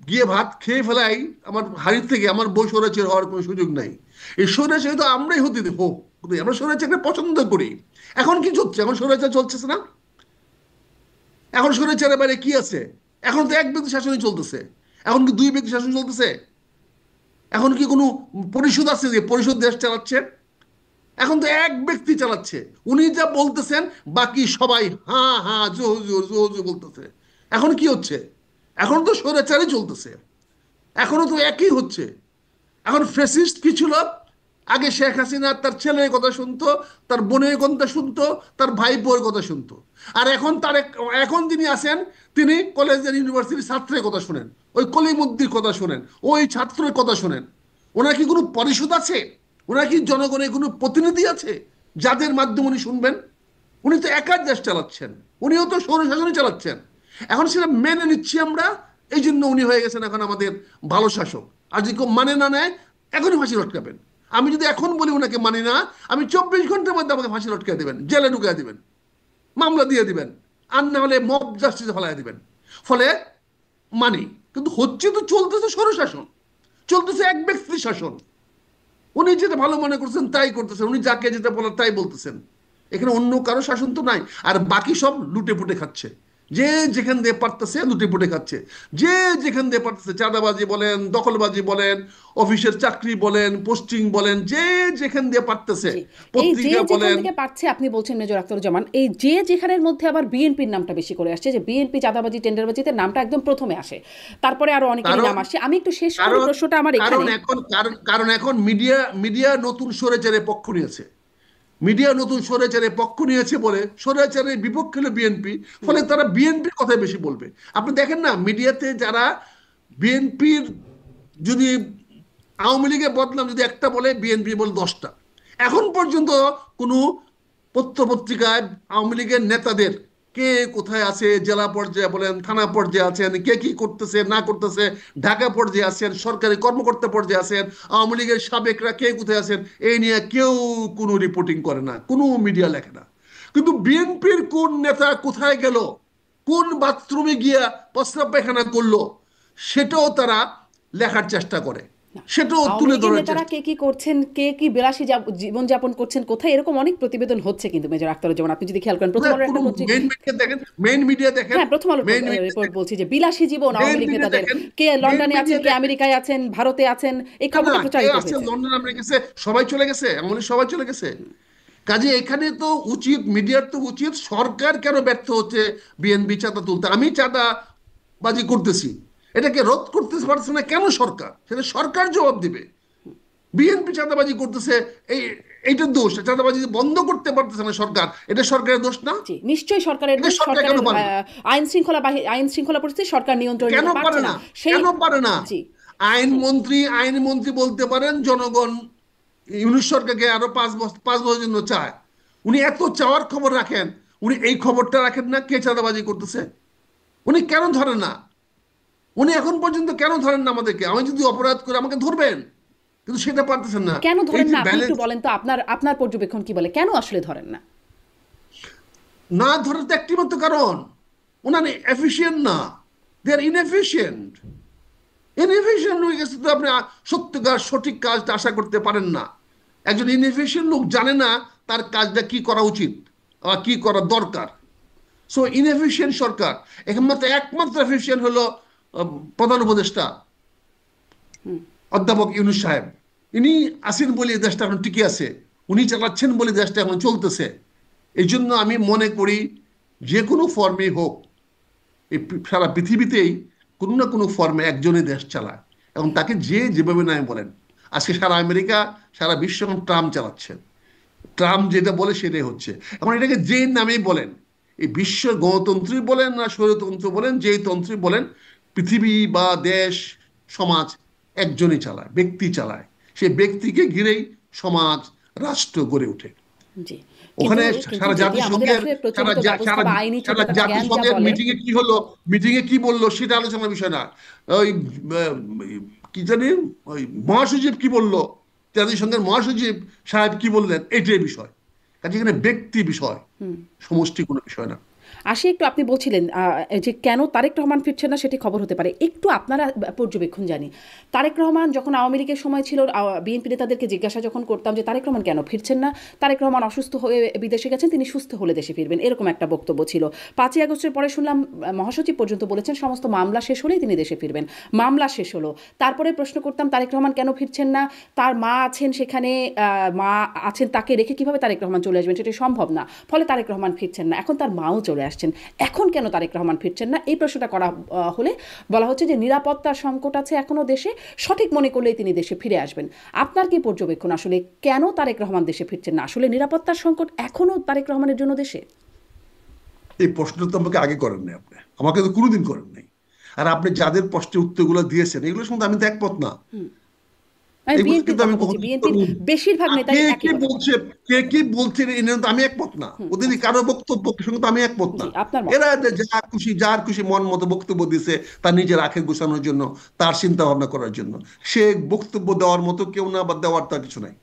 গিয়ে ভাত খেয়ে ফেলাই আমার হাড়ির থেকে, আমার বউ স্বৈরাচারী হওয়ার কোনো সুযোগ নাই। এই স্বৈরাচারী তো আমরাই হতে দেবো, আমরা স্বৈরাচারীকে পছন্দ করি। এখন কি চলছে? এখন স্বৈরাচার চলছে না, এখন স্বৈরাচারের বাইরে কি আছে? এখন তো এক ব্যক্তি শাসনই চলতেছে। এখন কি দুই ব্যক্তি শাসন চলতেছে? এখন কি কোনো পরিষদ আছে যে পরিষদ দেশ চালাচ্ছে? এখন তো এক ব্যক্তি চালাচ্ছে, উনি যা বলতেছেন বাকি সবাই হ্যাঁ হ্যাঁ জো জো জো জো বলতেছে। এখন কি হচ্ছে? এখন তো স্বৈরাচারই চলতেছে, এখনো তো একই হচ্ছে। এখন ফ্যাসিস্ট কি ছিল? আগে শেখ হাসিনা তার ছেলের কথা শুনতো, তার বোনের কথা শুনতো, তার ভাইপোর কথা শুনতো। আর এখন এখন যিনি আছেন তিনি কলেজের ইউনিভার্সিটির ছাত্রের কথা শুনেন, ওই কলিমুদ্দির কথা শুনেন, ওই ছাত্রের কথা শুনেন। ওনার কি কোনো পরিষদ আছে? ওনার কি জনগণের কোনো প্রতিনিধি আছে যাদের মাধ্যমে উনি শুনবেন? উনি তো একার দেশ চালাচ্ছেন, উনিও তো স্বৈরশাসনই চালাচ্ছেন। এখন সেটা মেনে নিচ্ছি আমরা, এই জন্য উনি হয়ে গেছেন এখন আমাদের ভালো শাসক। আর যদি কেউ মানে না নেয়, এখনই ফাঁসি লটকাবেন। আমি যদি এখন বলি ওনাকে মানি না, আমি 24 ঘন্টার মধ্যে আমাকে ফাঁসি লটকা দেবেন, জেলে ঢুকিয়ে দিবেন, মামলা দিয়ে দিবেন, আর না হলে মব জাস্টিসে ফেলাই দিবেন। ফলে মানি, কিন্তু হচ্ছে তো, চলতেছে স্বৈরশাসন, চলতেছে এক ব্যক্তির শাসন। উনি যেটা ভালো মনে করছেন তাই করতেছেন, উনি যাকে যেটা বলার তাই বলতেছেন। এখানে অন্য কারো শাসন তো নাই। আর বাকি সব লুটে পুটে খাচ্ছে, যে যেখান দিয়ে পারতেছে লুটে পুটে খাচ্ছে, যে যেখান দিয়ে পারতেছে, চাঁদাবাজি বলেন, দখলবাজি বলেন, অফিসের চাকরি বলেন, পোস্টিং বলেন, যে যেখান দিয়ে পারতেছে, জি, এই যে পত্রিকা যেখান বলেন। থেকে পাচ্ছে আপনি বলছেন মেজর আখতারুজ্জামান, এই যে যেখানের মধ্যে আবার বিএনপির নামটা বেশি করে আসছে, যে বিএনপি চাঁদাবাজি টেন্ডারবাজিতে নামটা একদম প্রথমে আসে, তারপরে আরো অনেকেরই কারণ নাম আসছে। আমি একটু শেষ করি কারণ প্রশ্নটা আমার কারণ এখানে। এখন কারণ এখন মিডিয়া মিডিয়া নতুন স্বৈরাচারের পক্ষ নিয়েছে। মিডিয়া নতুন স্বৈরাচারের পক্ষ নিয়েছে বলে স্বৈরাচারের বিপক্ষে হলো বিএনপি, ফলে তারা বিএনপির কথাই বেশি বলবে। আপনি দেখেন না মিডিয়াতে যারা বিএনপির, যদি আওয়ামী লীগের বদনাম যদি একটা বলে, বিএনপি বলে 10টা। এখন পর্যন্ত কোনো পত্র পত্রিকায় আওয়ামী লীগের নেতাদের কে কোথায় আছে, জেলা পর্যায়ে বলেন, থানা পর্যায়ে আছেন, কে কি করতেছে না করতেছে, ঢাকা পর্যায়ে আছেন, সরকারি কর্মকর্তা পর্যায়ে আছেন, আওয়ামী লীগের সাবেকরা কে কোথায় আছেন, এই নিয়ে কেউ কোনো রিপোর্টিং করে না, কোনো মিডিয়া লেখে না। কিন্তু বিএনপির কোন নেতা কোথায় গেল, কোন বাথরুমে গিয়া প্রস্রাব পায়খানা করলো, সেটাও তারা লেখার চেষ্টা করে, না, সেটাও আওয়ামী তুলে লীগের ধরার নেতারা চেষ্টা। কে কি করছেন, কে কি বিলাসী জীবনযাপন করছেন কোথায়, এরকম অনেক প্রতিবেদন হচ্ছে কিন্তু মেজর আখতারুজ্জামান। আপনি যদি খেয়াল করেন প্রথম আলোর কোনো একটা পত্রিকা। মেইন মিডিয়া দেখেন, মেইন মিডিয়া দেখেন, হ্যাঁ, প্রথম আলোর মেইন মিডিয়া রিপোর্ট দেখেন, বলছি যে বিলাসী জীবন মেইন আওয়ামী লীগ মিডিয়া নেতাদের, দেখেন, কে মেইন লন্ডনে আছেন, মিডিয়া কে দেখেন। আমেরিকায় আছেন, ভারতে আছেন, এই না না, খবরটা কে প্রচারিত আছে হয়েছে। লন্ডন আমরা গেছে, সবাই চলে গেছে, এমন সবাই চলে গেছে। কাজে এখানে তো উচিত, মিডিয়ার তো উচিত, সরকার কেন ব্যর্থ হচ্ছে বিএনপি চাঁদা তুলতে? আমি চাঁদাবাজি করতেছি, এটাকে রোধ করতে পারছে না কেন সরকার? সেটা সরকার জবাব দিবে। বিএনপি চাঁদাবাজি করতেছে, এই এইটার দোষ, চাঁদাবাজি বন্ধ করতে পারতেছে না সরকার, এটা সরকারের দোষ না? জি, নিশ্চয়ই সরকারের এটা দোষ। সরকার কেন সরকারের পারে না? আইন শৃঙ্খলা পরিস্থিতি সরকার নিয়ন্ত্রণে কেন নিতে পারছে পারে না না? সেই। কেন পারে না? জি। আইনমন্ত্রী বলতে পারেন জনগণ ইউনূস সরকারকে আরো 5 বছর জন্য চায়। উনি এত চাওয়ার খবর রাখেন, উনি এই খবরটা রাখেন না কে চাঁদাবাজি করতেছে? উনি কেন ধরেন না? উনি এখন পর্যন্ত কেন ধরেন না আমাদেরকে? আমি যদি অপরাধ করে আমাকে ধরবেন, কিন্তু সেটা পারতেছেন না। কেন এই ধরেন যে না আপনি একটু ব্যালেন্স বলেন তো, আপনার আপনার পর্যবেক্ষণ কি বলে কেন আসলে ধরেন না? না ধরার তো একটি মাত্র কারণ, ওনার এফিসিয়েন্ট না, দে আর ইনএফিসিয়েন্ট। ইনএফিসিয়েন্ট হয়ে গেছে তো আপনি সত্যিকার সঠিক কাজটা আশা করতে পারেন না। একজন ইনএফিসিয়েন্ট লোক জানে না তার কাজটা কি করা উচিত বা কি করা দরকার। সো ইনএফিসিয়েন্ট সরকার, একমাত্র একমাত্র এফিসিয়েন্ট হলো প্রধান উপদেষ্টা অধ্যাপক ইউনূস সাহেব। ইনি আসেন বলে এই দেশটা এখন টিকে আছে, উনি চালাচ্ছেন বলে দেশটা এখন চলতেছে। এই জন্য আমি মনে করি যে কোনো ফর্মে হোক, এই সারা পৃথিবীতেই কোনো না কোনো ফর্মে একজনই দেশ চালায়, এবং তাকে যে যেভাবে নাই বলেন। আজকে সারা আমেরিকা, সারা বিশ্ব এখন ট্রাম্প চালাচ্ছেন। ট্রাম্প যেটা বলে সেটাই হচ্ছে। এখন এটাকে যে নামেই বলেন, এই বিশ্ব গণতন্ত্রী বলেন না স্বৈরতন্ত্র বলেন, যেই তন্ত্রী বলেন, পৃথিবী বা দেশ সমাজ একজনই চালায়, ব্যক্তি চালায়। সেই ব্যক্তিকে ঘিরেই সমাজ রাষ্ট্র গড়ে ওঠে। জি, কিন্তু ওখানে কিন্তু সারা যেটি আমাদের জাতিসংঘের, আসলে সারা প্রচলিত ব্যবস্থা সারা বা আইনি সারা চেতনা বা জ্ঞান যা জাতিসংঘের বলে। মিটিং এ কি হলো, মিটিং এ কি বললো সেটা আলোচনার বিষয় না। ওই কি জানি, ওই মহাসচিব কি বললো, জাতিসংঘের মহাসচিব সাহেব কি বললেন, এটাই বিষয়। কাজে এখানে ব্যক্তি বিষয়, সমষ্টি কোনো বিষয় না। আসি একটু, আপনি বলছিলেন যে কেন তারেক রহমান ফিরছেন না সেটি খবর হতে পারে, একটু আপনারা পর্যবেক্ষণ জানি। তারেক রহমান যখন আওয়ামী লীগের সময় ছিল, বিএনপি নেতাদেরকে জিজ্ঞাসা যখন করতাম যে তারেক রহমান কেন ফিরছেন না, তারেক রহমান অসুস্থ হয়ে বিদেশে গেছেন, তিনি সুস্থ হলে দেশে ফিরবেন, এরকম একটা বক্তব্য ছিল। 5ই আগস্টের পরে শুনলাম মহাসচিব পর্যন্ত বলেছেন সমস্ত মামলা শেষ হলেই তিনি দেশে ফিরবেন। মামলা শেষ হলো, তারপরে প্রশ্ন করতাম তারেক রহমান কেন ফিরছেন না, তার মা আছেন সেখানে, মা আছেন, তাকে রেখে কিভাবে তারেক রহমান চলে আসবেন, সেটা সম্ভব না, ফলে তারেক রহমান ফিরছেন না। এখন তার মাও চলে আসছেন, এখন কেন তারেক রহমান ফিরছেন না, এই প্রশ্নটা করা হলে বলা হচ্ছে যে নিরাপত্তার সংকট আছে এখনো দেশে, সঠিক মনে করলেই তিনি দেশে ফিরে আসবেন। আপনার কি পর্যবেক্ষণ, আসলে কেন তারেক রহমান দেশে ফিরছেন না? আসলে নিরাপত্তার সংকট এখনো তারেক রহমানের জন্য দেশে? এই প্রশ্নটা তো আমাকে আগে করেন নাই, আপনি আমাকে তো কোনোদিন করেন নাই। আর আপনি যাদের প্রশ্নের উত্তরগুলো দিয়েছেন এগুলোর সঙ্গে আমি তো একমত না। আমি এগুলো বিএনপির কিন্তু কথা আমি বলছি, কখনো বিএনপির বেশিরভাগ নেতাই কে একই কি কথা বলেন। বলছে, কে কি বলছে এটা তো আমি একমত না। ওদের আচ্ছা, কারো বক্তব্য সঙ্গে তো আমি একমত জি না। আপনার মত। এরা যা খুশি যার খুশি মন মতো বক্তব্য দিছে, তার নিজের আখের গোছানোর জন্য, তার চিন্তা ভাবনা করার জন্য। সে বক্তব্য দেওয়ার মতো কেউ না, বা দেওয়ার তার কিছু নাই।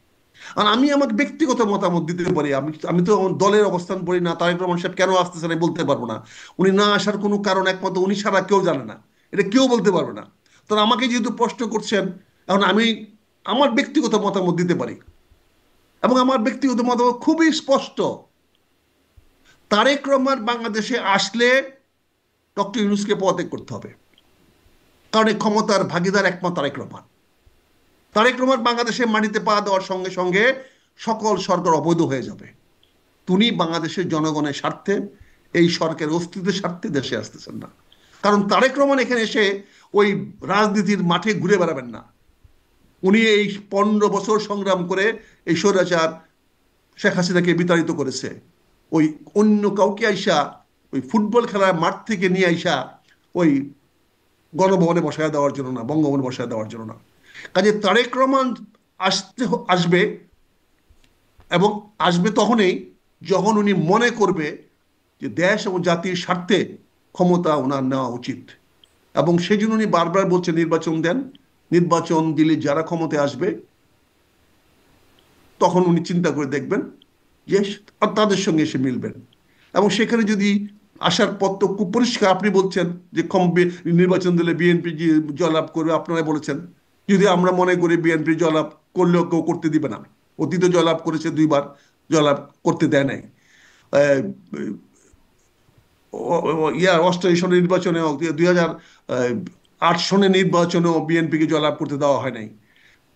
আর আমি আমার ব্যক্তিগত মতামত দিতে পারি। আমি আমি তো আমার দলের অবস্থান পড়ি না। তারেক রহমান সাহেব কেন আসতেছেন আমি বলতে পারবো না। উনি না আসার কোনো কারণ একমাত্র উনি ছাড়া কেউ জানে না, এটা কেউ বলতে পারবে না। তো আমাকে যেহেতু প্রশ্ন করছেন, এখন আমি আমার ব্যক্তিগত মতামত দিতে পারি। এবং আমার ব্যক্তিগত মতামত খুবই স্পষ্ট। তারেক রহমান বাংলাদেশে আসলে ডক্টর ইউনূসকে পদত্যাগ করতে হবে, কারণ এই ক্ষমতার ভাগিদার একমাত্র তারেক রহমান। তারেক রহমান বাংলাদেশে মাটিতে পা দেওয়ার সঙ্গে সঙ্গে সকল সরকার অবৈধ হয়ে যাবে। তিনি বাংলাদেশের জনগণের স্বার্থে, এই সরকারের অস্তিত্বের স্বার্থে দেশে আসতেছেন না। কারণ তারেক রহমান এখানে এসে ওই রাজনীতির মাঠে ঘুরে বেড়াবেন না। উনি এই 15 বছর সংগ্রাম করে এই স্বৈরাচার শেখ হাসিনাকে বিতাড়িত করেছে। ওই অন্য কাউকে আইসা ওই ফুটবল খেলার মাঠ থেকে নিয়ে আইসা ওই গণভবনে বসায় দেওয়ার জন্য না, বঙ্গভবনে বসায় দেওয়ার জন্য না। কাজে তারেক রহমান আসবে, এবং আসবে তখনই যখন উনি মনে করবে যে দেশ এবং জাতির স্বার্থে ক্ষমতা ওনার নেওয়া উচিত। এবং সেই জন্য উনি বারবার বলছে নির্বাচন দেন, নির্বাচন দিলে যারা ক্ষমতায় আসবে তখন উনি চিন্তা করে দেখবেন যে তাদের সঙ্গে এসে মিলবেন। এবং সেখানে যদি আসার পথ তো খুব পরিষ্কার, আপনি বলছেন যে নির্বাচন দিলে বিএনপি জয়লাভ করবে, আপনারা বলেছেন। যদি আমরা মনে করি বিএনপি জয়লাভ করলেও কেউ করতে দিবে না, অতীতে জয়লাভ করেছে 2বার, জয়লাভ করতে দেয় নাই। আহ, অষ্টআশি সনের নির্বাচনে, 2008 সনের নির্বাচনেও বিএনপিকে জয়লাভ করতে দেওয়া হয় নাই,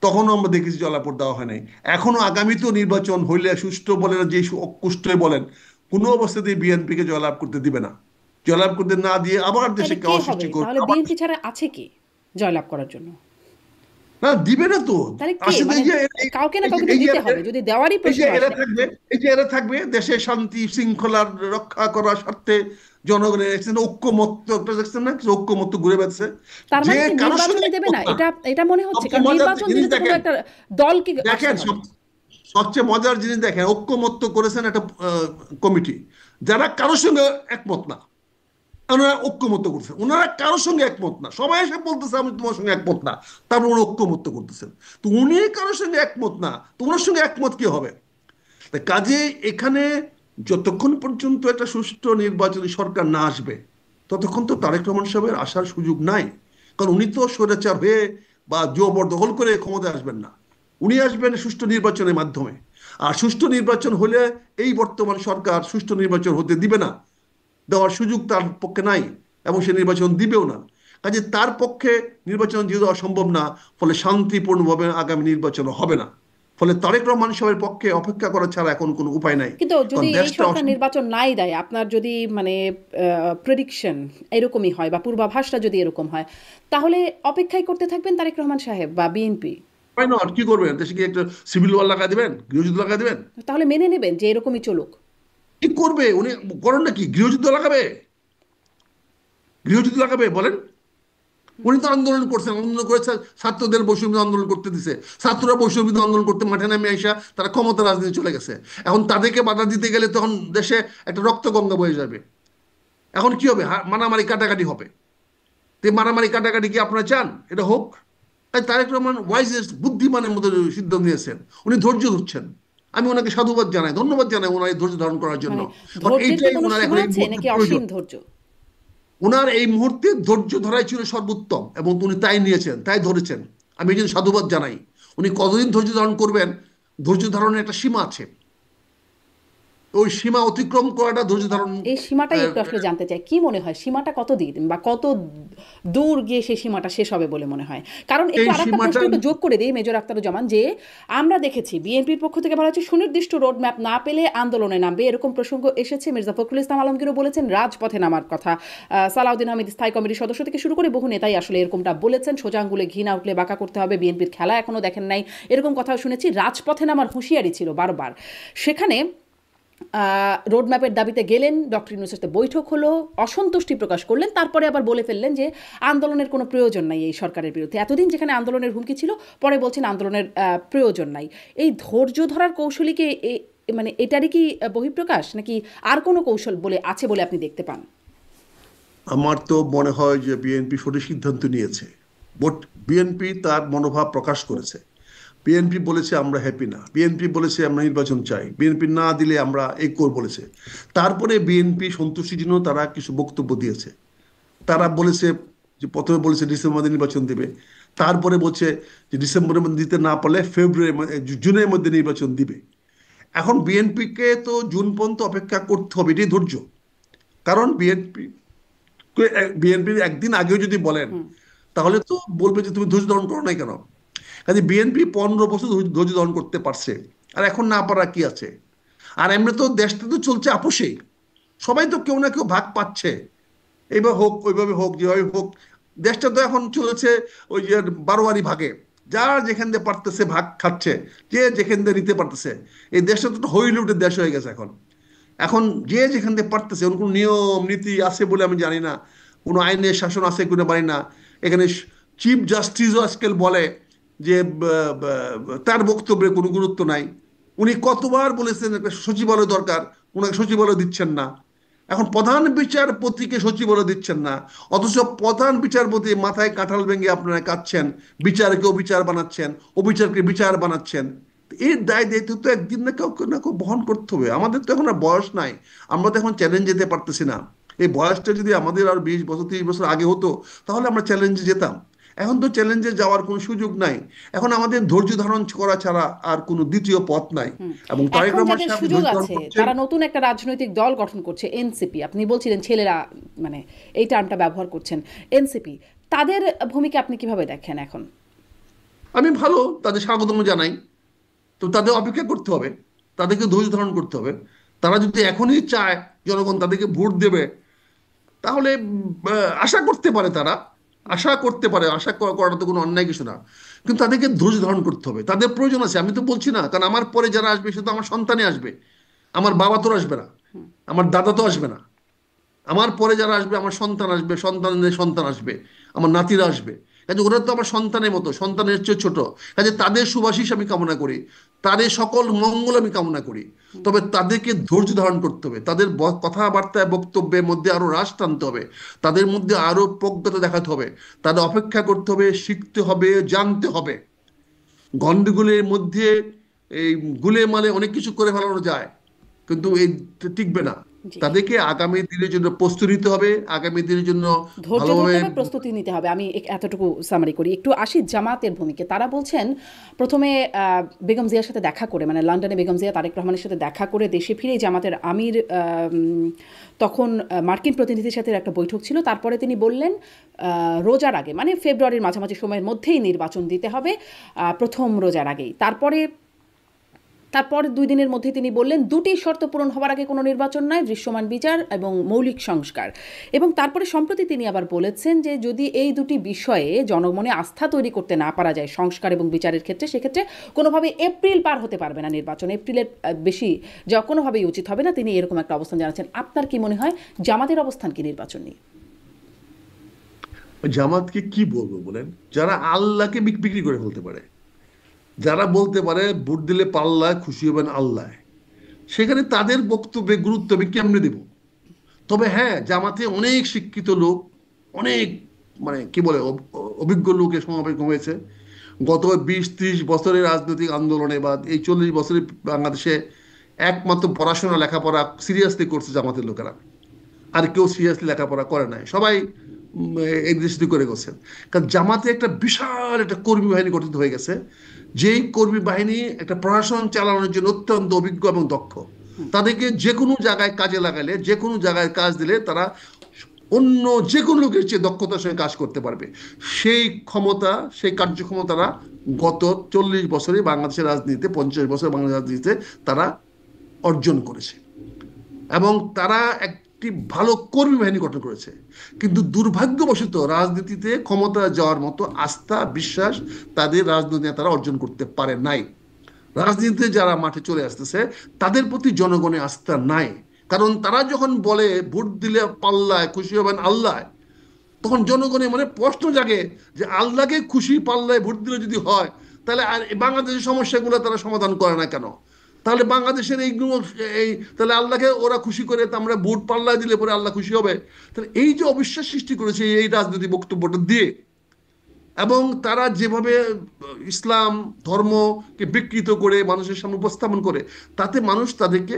তখনও আমরা দেখেছি জয়লাভ করতে দেওয়া হয় নাই। এখনো আগামীতেও নির্বাচন হইলে সুষ্ঠু বলেন যে কুষ্ঠই বলেন, কোনো অবস্থাতেই বিএনপিকে জয়লাভ করতে দিবে না। জয়লাভ করতে না দিয়ে আবার তাহলে দেশে কে কেওয়া হবে? সৃষ্টি করবে তাহলে আবার। বিএনপি ছাড়া আছে কি জয়লাভ করার জন্য? না, দিবে না তো। তাহলে কে, আসলে মানে এই যে কাউকে না এই যে কাউকে তো এই যে দিতে হবে যদি দেওয়ারই এই প্রশ্ন যে এরা আসে। থাকবে, এই যে এরা থাকবে দেশে শান্তি শৃঙ্খলার রক্ষা করার স্বার্থে, জনগণের দেখছেন ঐক্যমত্য একটা দেখছেন না, ঐক্যমত্য ঘুরে বেড়াচ্ছে। তার যে মানে কি কারোর সঙ্গে নির্বাচনই দেবে একমত না, না। এটা এটা মনে হচ্ছে? সবচেয়ে কারণ মজার নির্বাচন জিনিস দিলে তো কোনো দেখেন, একটা দলকে আসতে দেখেন হবে। সবচেয়ে মজার জিনিস দেখেন, ঐক্যমত্য করেছেন একটা কমিটি, যারা কারোর সঙ্গে একমত না, ওনারা ঐক্যমত্য করতেছেন, ওনারা কারোর সঙ্গে একমত না, সবাই এসে বলতেছে আমি তোমার সঙ্গে একমত না, তারপর ওরা ঐক্যমত্য করতেছেন। তো উনি কারোর সঙ্গে একমত না, তো ওনার সঙ্গে একমত কি হবে? তাই কাজে এখানে যতক্ষণ পর্যন্ত একটা সুষ্ঠু নির্বাচনী সরকার না আসবে ততক্ষণ তো তারেক রহমান সাহেবের আসার সুযোগ নাই। কারণ উনি তো স্বৈরাচার হয়ে বা জবরদখল করে ক্ষমতায় আসবেন না, উনি আসবেন সুষ্ঠু নির্বাচনের মাধ্যমে। আর সুষ্ঠু নির্বাচন হলে এই বর্তমান সরকার সুষ্ঠু নির্বাচন হতে দিবে না, দেওয়ার সুযোগ তার পক্ষে নাই, এবং সে নির্বাচন দিবেও না। কাজে তার পক্ষে নির্বাচন দিয়ে দেওয়া সম্ভব না, ফলে শান্তিপূর্ণভাবে আগামী নির্বাচন হবে না। ফলে তারেক রহমান সাহেবের পক্ষে অপেক্ষা করা ছাড়া এখন কোনো উপায় নাই। কিন্তু কারণ যদি এই দেশটা সরকার নির্বাচন নাই দেয়, আপনার যদি মানে প্রেডিকশন এরকমই হয় বা পূর্বাভাসটা যদি এরকম হয়, তাহলে অপেক্ষাই করতে থাকবেন তারেক রহমান সাহেব বা বিএনপি? উপায় নয়, কি করবেন? দেশে কি একটা সিভিল ওয়ার লাগাই দেবেন, গৃহযুদ্ধ লাগাই দেবেন? তাহলে মেনে নেবেন যে এরকমই চলুক? কি করবে উনি? করেন নাকি গৃহযুদ্ধ লাগাবে? গৃহযুদ্ধ লাগাবে বলেন? উনি তো আন্দোলন করছেন, আন্দোলন করেছে, ছাত্রদের বৈষম্য আন্দোলন করতে দিছে, ছাত্ররা বৈষম্য আন্দোলন করতে মাঠে নামে আইসা তারা ক্ষমতা রাজনীতি চলে গেছে। এখন তাদেরকে বাধা দিতে গেলে তখন দেশে একটা রক্তগঙ্গা বয়ে যাবে। এখন কি হবে? মারামারি কাটাকাটি হবে। তো এই মারামারি কাটাকাটি কি আপনারা চান এটা হোক? তাই তারেক রহমান ওয়াইজেস্ট বুদ্ধিমানের মতো সিদ্ধান্ত নিয়েছেন, উনি ধৈর্য ধরছেন। আমি ওনাকে সাধুবাদ জানাই, ধন্যবাদ জানাই ওনার এই ধৈর্য ধারণ করার জন্য। মানে কারণ ধৈর্যের কি এইটাই কোনো ওনার এখন সীমা এই আছে মুহূর্তে নাকি প্রয়োজন। অসীম ধৈর্য? ওনার এই মুহূর্তে ধৈর্য ধরাই ছিল সর্বোত্তম, এবং উনি তাই নিয়েছেন, তাই ধরেছেন। আমি এই জন্য সাধুবাদ জানাই। উনি কতদিন ধৈর্য ধারণ করবেন? ধৈর্য ধারণের একটা সীমা আছে, ওই সীমা অতিক্রম করাটা ধৈর্য ধারণ। এই সীমাটাই একটু আসলে জানতে চাই, কি মনে হয় সীমাটা কত দিন বা কত দূর গিয়ে সেই সীমাটা শেষ হবে বলে মনে হয়? কারণ একটু এই আরেকটা প্রশ্ন সীমাটা একটু যোগ করে দিই মেজর আখতারুজ্জামান, যে আমরা দেখেছি বিএনপির পক্ষ থেকে বলা হচ্ছে সুনির্দিষ্ট রোড ম্যাপ না পেলে আন্দোলনে নামবে, এরকম প্রসঙ্গ এসেছে। মির্জা ফখরুল ইসলাম আলমগীরও বলেছেন রাজপথে নামার কথা। সালাউদ্দিন আহমেদ স্থায়ী কমিটির সদস্য থেকে শুরু করে বহু নেতাই আসলে এরকমটা বলেছেন। সোজা আঙ্গুলে ঘি না উঠলে বাঁকা করতে হবে, বিএনপির খেলা এখনো দেখেন নাই, এরকম কথাও শুনেছি। রাজপথে নামার হুঁশিয়ারি ছিল বারবার। সেখানে রোডম্যাপের দাবিতে গেলেন, ডক্টর ইউনূসের সাথে বৈঠক হলো, অসন্তুষ্টি প্রকাশ করলেন, তারপরে আবার বলে ফেললেন যে আন্দোলনের কোনো প্রয়োজন নাই এই সরকারের বিরুদ্ধে। এতদিন যেখানে আন্দোলনের হুমকি ছিল, পরে বলছেন আন্দোলনের প্রয়োজন নাই। এই ধৈর্য ধরার কৌশলীকে মানে এটারই কি বহিঃপ্রকাশ, নাকি আর কোনো কৌশল বলে আছে বলে আপনি দেখতে পান? আমার তো মনে হয় যে বিএনপি সঠিক সিদ্ধান্ত নিয়েছে। বাট বিএনপি তার মনোভাব প্রকাশ করেছে। বিএনপি বলেছে আমরা হ্যাপি না, বিএনপি বলেছে আমরা নির্বাচন চাই, বিএনপি না দিলে আমরা এই করব বলেছে। তারপরে বিএনপি সন্তুষ্টির জন্য তারা কিছু বক্তব্য দিয়েছে। তারা বলেছে যে প্রথমে বলেছে ডিসেম্বর মাসে নির্বাচন দিবে, তারপরে বলছে যে ডিসেম্বরের মধ্যে দিতে না পারলে জুনের মধ্যে নির্বাচন দিবে। এখন বিএনপিকে তো জুন পর্যন্ত অপেক্ষা করতে হবে, এটাই ধৈর্য। কারণ বিএনপির একদিন আগেও যদি বলেন তাহলে তো বলবে যে তুমি ধৈর্য ধারণ করো নাই কেন। কাজে বিএনপি 15 বছর ধৈর্য ধারণ করতে পারছে, আর এখন না পারা কি আছে? আর এমনি তো দেশটা তো চলছে আপোষে, সবাই তো কেউ না কেউ ভাগ পাচ্ছে। এইভাবে হোক ওইভাবে হোক যেভাবে হোক, দেশটা তো এখন চলেছে ওই যে বারোয়ারি ভাগে, যার যেখান দিয়ে পারতেছে ভাগ খাচ্ছে, যে যেখান দিয়ে নিতে পারতেছে। এই দেশটা তো হইলুটের দেশ হয়ে গেছে এখন। এখন যে যেখান দিয়ে পারতেছে, ওর কোনো নিয়ম নীতি আছে বলে আমি জানি না, কোনো আইনের শাসন আছে কিনা জানি না। এখানে চিফ জাস্টিসও আজকাল বলে যে তার বক্তব্যে কোনো গুরুত্ব নাই। উনি কতবার বলেছেন একটা সচিবালয় দরকার, ওনাকে সচিবালয় দিচ্ছেন না। এখন প্রধান বিচারপতিকে সচিবালয় দিচ্ছেন না, অথচ প্রধান বিচারপতি মাথায় কাঁঠাল ভেঙে আপনারা কাঁদছেন, বিচারকে অবিচার বানাচ্ছেন, অবিচারকে বিচার বানাচ্ছেন। এর দায় দায়িত্ব তো একদিন না কেউ বহন করতে হবে। আমাদের তো এখন আর বয়স নাই, আমরা তো এখন চ্যালেঞ্জ যেতে পারতেছি না। এই বয়সটা যদি আমাদের আর 20 বছর 30 বছর আগে হতো তাহলে আমরা চ্যালেঞ্জে যেতাম। এখন তো চ্যালেঞ্জে যাওয়ার কোনো সুযোগ নাই। এখন আমাদের ধৈর্য ধারণ করা ছাড়া আর কোনো দ্বিতীয় পথ নাই। এবং তারেক এখন রহমান যাদের সাহেব সুযোগ ধৈর্য ধারণ আছে করছেন। তারা নতুন একটা রাজনৈতিক দল গঠন করছে, এনসিপি। আপনি বলছিলেন ছেলেরা, মানে এই টার্মটা ব্যবহার করছেন, এনসিপি। তাদের ভূমিকা আপনি কিভাবে দেখেন এখন? আমি ভালো, তাদের স্বাগতম জানাই। তো তাদের অপেক্ষা করতে হবে, তাদেরকে ধৈর্য ধারণ করতে হবে। তারা যদি এখনই চায় জনগণ তাদেরকে ভোট দেবে, তাহলে আশা করতে পারে, তারা আশা করতে পারে। আশা করাটা তো কোনো অন্যায় কিছু না, কিন্তু তাদেরকে ধৈর্য ধারণ করতে হবে। তাদের প্রয়োজন আছে, আমি তো বলছি না। কারণ আমার পরে যারা আসবে সে তো আমার সন্তানই আসবে, আমার বাবা তো আসবে না, আমার দাদা তো আসবে না। আমার পরে যারা আসবে আমার সন্তান আসবে, সন্তানদের সন্তান আসবে, আমার নাতিরা আসবে। কাজে ওরা তো আমার সন্তানের মতো, সন্তানের চেয়ে ছোট। কাজে তাদের সুবাসিস আমি কামনা করি, তাদের সকল মঙ্গল আমি কামনা করি। তবে তাদেরকে ধৈর্য ধারণ করতে হবে, তাদের কথাবার্তায় বক্তব্যের মধ্যে আরো রাশ টানতে হবে, তাদের মধ্যে আরো প্রজ্ঞতা দেখাতে হবে, তাদের অপেক্ষা করতে হবে, শিখতে হবে, জানতে হবে। গন্ডগোলের মধ্যে এই গুলে মালে অনেক কিছু করে ফেলানো যায়, কিন্তু এই টিকবে না। জি, তাদেরকে আগামী দিনের জন্য প্রস্তুতি নিতে হবে, আগামী দিনের জন্য ধৈর্য ভালোভাবে। ধরতে হবে, প্রস্তুতি নিতে হবে। আমি এতটুকু সামারি করি। একটু আসি জামাতের ভূমিকা। তারা বলছেন প্রথমে বেগম জিয়ার সাথে দেখা করে, মানে লন্ডনে বেগম জিয়া তারেক রহমানের সাথে দেখা করে দেশে ফিরেই জামাতের আমির তখন মার্কিন প্রতিনিধির সাথে একটা বৈঠক ছিল। তারপরে তিনি বললেন রোজার আগে, মানে ফেব্রুয়ারির মাঝামাঝি সময়ের মধ্যেই নির্বাচন দিতে হবে, প্রথম রোজার আগেই। তারপর 2 দিনের মধ্যে তিনি বললেন দুটি শর্ত পূরণ হওয়ার আগে কোনো নির্বাচন নয়, দৃশ্যমান বিচার এবং মৌলিক সংস্কার। এবং তারপরে সম্প্রতি তিনি আবার বলেছেন যে যদি এই দুটি বিষয়ে জনমনে আস্থা তৈরি করতে না পারা যায় সংস্কার এবং বিচারের ক্ষেত্রে, সেক্ষেত্রে কোনোভাবে এপ্রিল পার হতে পারবে না নির্বাচন, এপ্রিলের বেশি যা কোনোভাবেই উচিত হবে না। তিনি এরকম একটা অবস্থান জানাচ্ছেন। আপনার কি মনে হয় জামাতের অবস্থান কি নির্বাচন নিয়ে? জামাতকে কি বলবো বলেন, যারা আল্লাহকে বিক্রি করে ফেলতে পারে, যারা বলতে পারে ভোট দিলে পাল্লায় খুশি হবেন আল্লাহ, সেখানে তাদের বক্তব্যে গুরুত্ব আমি কেমনে দেব? তবে হ্যাঁ, জামাতে অনেক শিক্ষিত লোক, অনেক মানে কি বলে অভিজ্ঞ লোকের সমাবেশ হয়েছে গত 20-30 বছরের রাজনৈতিক আন্দোলনে, বা এই 40 বছরে বাংলাদেশে একমাত্র পড়াশোনা লেখাপড়া সিরিয়াসলি করছে জামাতের লোকেরা। আর কেউ সিরিয়াসলি লেখাপড়া করে নাই, সবাই এই দৃষ্টি করে গেছেন। কারণ জামাতে একটা বিশাল একটা কর্মী বাহিনী গঠিত হয়ে গেছে, যেই কর্মী বাহিনী একটা প্রশাসন চালানোর জন্য অত্যন্ত অভিজ্ঞ এবং দক্ষ। তাদেরকে যে কোনো জায়গায় কাজে লাগালে, যে কোনো জায়গায় কাজ দিলে তারা অন্য যে কোনো লোকের চেয়ে দক্ষতার সঙ্গে কাজ করতে পারবে। সেই ক্ষমতা, সেই কার্যক্ষমতারা গত 40 বছরে বাংলাদেশের রাজনীতিতে, 50 বছর বাংলাদেশের রাজনীতিতে তারা অর্জন করেছে, এবং তারা একটি ভালো কর্মী বাহিনী গঠন করেছে। কিন্তু দুর্ভাগ্যবশত রাজনীতিতে ক্ষমতা যাওয়ার মতো আস্থা বিশ্বাস তাদের রাজনৈতিক নেতারা অর্জন করতে পারে নাই। রাজনীতিতে যারা মাঠে চলে আসতেছে তাদের প্রতি জনগণের আস্থা নাই, কারণ তারা যখন বলে ভোট দিলে পাল্লায় খুশি হবেন আল্লাহ, তখন জনগণের মনে প্রশ্ন জাগে যে আল্লাহকে খুশি পাল্লায় ভোট দিলে যদি হয়, তাহলে আর বাংলাদেশের সমস্যাগুলো তারা সমাধান করে না কেন? তাহলে বাংলাদেশের এইগুলো তাহলে আল্লাহকে ওরা খুশি করে, তা আমরা ভোট পাল্লায় দিলে পরে আল্লাহ খুশি হবে? তাহলে এই যে অবিশ্বাস সৃষ্টি করেছে এই রাজনৈতিক বক্তব্যটা দিয়ে, এবং তারা যেভাবে ইসলাম ধর্মকে বিকৃত করে মানুষের সামনে উপস্থাপন করে, তাতে মানুষ তাদেরকে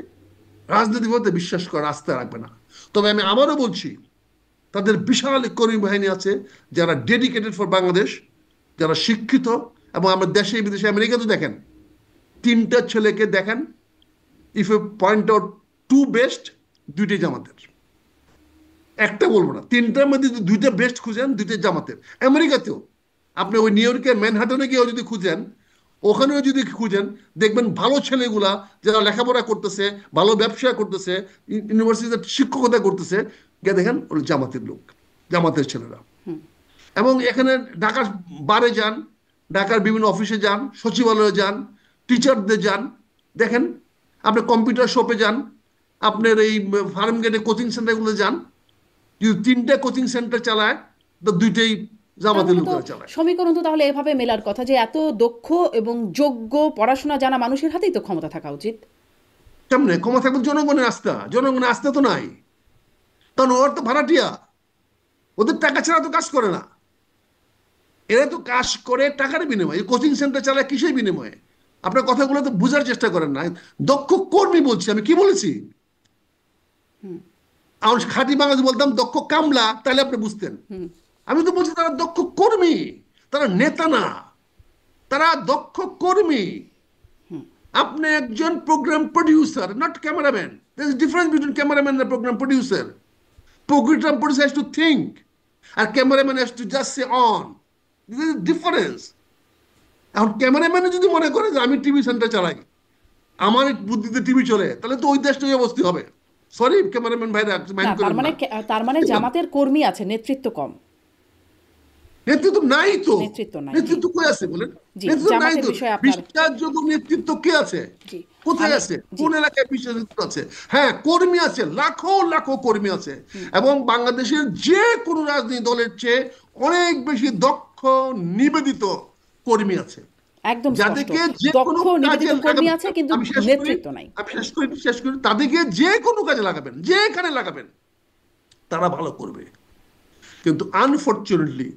রাজনৈতিকভাবে বিশ্বাস করার আস্থা রাখবে না। তবে আমি আবারও বলছি, তাদের বিশাল কর্মী বাহিনী আছে যারা ডেডিকেটেড ফর বাংলাদেশ, যারা শিক্ষিত। এবং আমরা দেশে বিদেশে আমেরিকাতে দেখেন, 3টা ছেলেকে দেখেন, if A point out 2 best, 2টি জামাতের। একটা বলবো না, 3টার মধ্যে যদি 2টা বেস্ট খুঁজেন, 2টা জামাতের। আমেরিকাতেও আপনি ওই নিউ ইয়র্কের ম্যানহাটনে গিয়েও যদি খুঁজেন, ওখানেও যদি খুঁজেন, দেখবেন ভালো ছেলেগুলা যারা লেখাপড়া করতেছে, ভালো ব্যবসা করতেছে, ইউনিভার্সিটিতে শিক্ষকতা করতেছে, গিয়ে দেখেন ওই জামাতের লোক, জামাতের ছেলেরা। এবং এখানে ঢাকার বারে যান, ঢাকার বিভিন্ন অফিসে যান, সচিবালয়ে যান, টিচারদের যান, দেখেন। আপনি কম্পিউটার শপে যান, আপনার এই ফার্ম গেটে কোচিং সেন্টারগুলো যান, যদি 3টা কোচিং সেন্টার চালায়, তো 2টাই জামাতের তাহলে তো লোকেরা চালায়। সমীকরণ তো তাহলে এভাবে মেলার কথা যে এত দক্ষ এবং যোগ্য পড়াশোনা জানা মানুষের হাতেই তো ক্ষমতা থাকা উচিত। কেমনে ক্ষমা থাকবে? জনগণের আস্থা, জনগণের আস্থা তো নাই। কারণ ওর তো ভাড়াটিয়া, ওদের টাকা ছাড়া তো কাজ করে না। এরা তো কাজ করে টাকার বিনিময়ে, কোচিং সেন্টার চালায় কিসের বিনিময়ে? আপনার কথাগুলো তো বোঝার চেষ্টা করেন না। দক্ষ কর্মী বলছি, আমি কি বলেছি? আমি খাঁটি বাংলাদেশ বলতাম দক্ষ কামলা, তাহলে আপনি বুঝতেন। আমি তো বলছি তারা দক্ষ কর্মী, তারা নেতা না, তারা দক্ষ কর্মী। আপনি একজন program producer, not cameraman. There is difference between cameraman and program producer. Program producer has to think, আর cameraman has to just say on. This is difference. এখন ক্যামেরাম্যানে যদি মনে করে যে আমি টিভি সেন্টার চালাই, আমার বুদ্ধিতে টিভি চলে, তাহলে তো ওই দেশটা ওই অবস্থা হবে। সরি ক্যামেরাম্যান ভাইরা, না, মাইন্ড তার করেন মানে না। তার মানে জামাতের কর্মী আছে, নেতৃত্ব কম। নেতৃত্ব নাই তো। নেতৃত্ব নাই, জি। নেতৃত্ব কই আছে বলেন? জি, নেতৃত্ব নাই জামাতের তো। বিষয়ে আপনার। বিশ্বাসযোগ্য নেতৃত্ব কে আছে? জি, কোথায় আমি। আছে? জি। কোন এলাকায় বিশ্বাসযোগ্য আছে? হ্যাঁ, কর্মী আছে, লাখো লাখো কর্মী আছে। এবং বাংলাদেশের যে কোনো রাজনৈতিক দলের চেয়ে অনেক বেশি দক্ষ নিবেদিত কর্মী আছে, একদম স্পষ্ট। যাদেরকে যে কোনো দক্ষ কাজে নিবেদিত কর্মী লাগাবেন। আছে, কিন্তু আমি শেষ করি, নেতৃত্ব নাই। আমি শেষ করি, তাদেরকে যে কোনো কাজে লাগাবেন, যেখানে লাগাবেন তারা ভালো করবে। কিন্তু আনফরচুনেটলি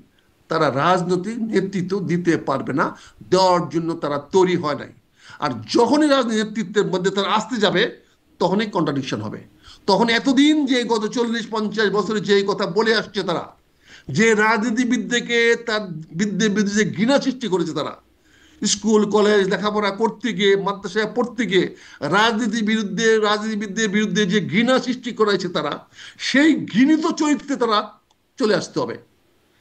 তারা রাজনৈতিক নেতৃত্ব দিতে পারবে না, দেওয়ার জন্য তারা তৈরি হয় নাই। আর যখনই রাজনৈতিক নেতৃত্বের মধ্যে তারা আসতে যাবে, তখনই কন্ট্রাডিকশন হবে। তখন এতদিন যে গত 40-50 বছরে যে কথা বলে আসছে তারা, যে রাজনীতিবিদদেরকে তার বিরুদ্ধে যে ঘৃণা সৃষ্টি করেছে তারা, স্কুল কলেজ লেখাপড়া করতে গিয়ে, মাদ্রাসায় পড়তে গিয়ে রাজনীতিবিদদের বিরুদ্ধে যে ঘৃণা সৃষ্টি করেছে তারা, সেই ঘৃণিত চরিত্রে তারা চলে আসতে হবে।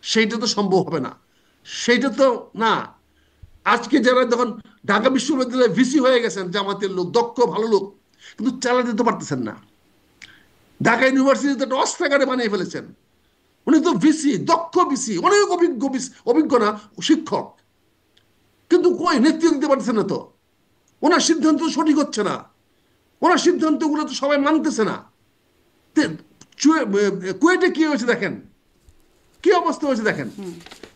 সেইটা তো সম্ভব হবে না, সেইটা তো না। আজকে যারা যখন ঢাকা বিশ্ববিদ্যালয়ে ভিসি হয়ে গেছেন, জামাতের লোক, দক্ষ ভালো লোক, কিন্তু চালাতে তো পারতেছেন না। ঢাকা ইউনিভার্সিটিতে একটা অস্ত্রাগারে বানিয়ে ফেলেছেন। উনি তো ভিসি, দক্ষ ভিসি, অনেক অভিজ্ঞ না শিক্ষক, কিন্তু কই নেতৃত্ব দিতে পারছেন না তো। ওনার সিদ্ধান্ত সঠিক হচ্ছে না, ওনার সিদ্ধান্তগুলো তো সবাই মানতেছে না। কুয়েটে কি হয়েছে দেখেন, কি অবস্থা হয়েছে দেখেন।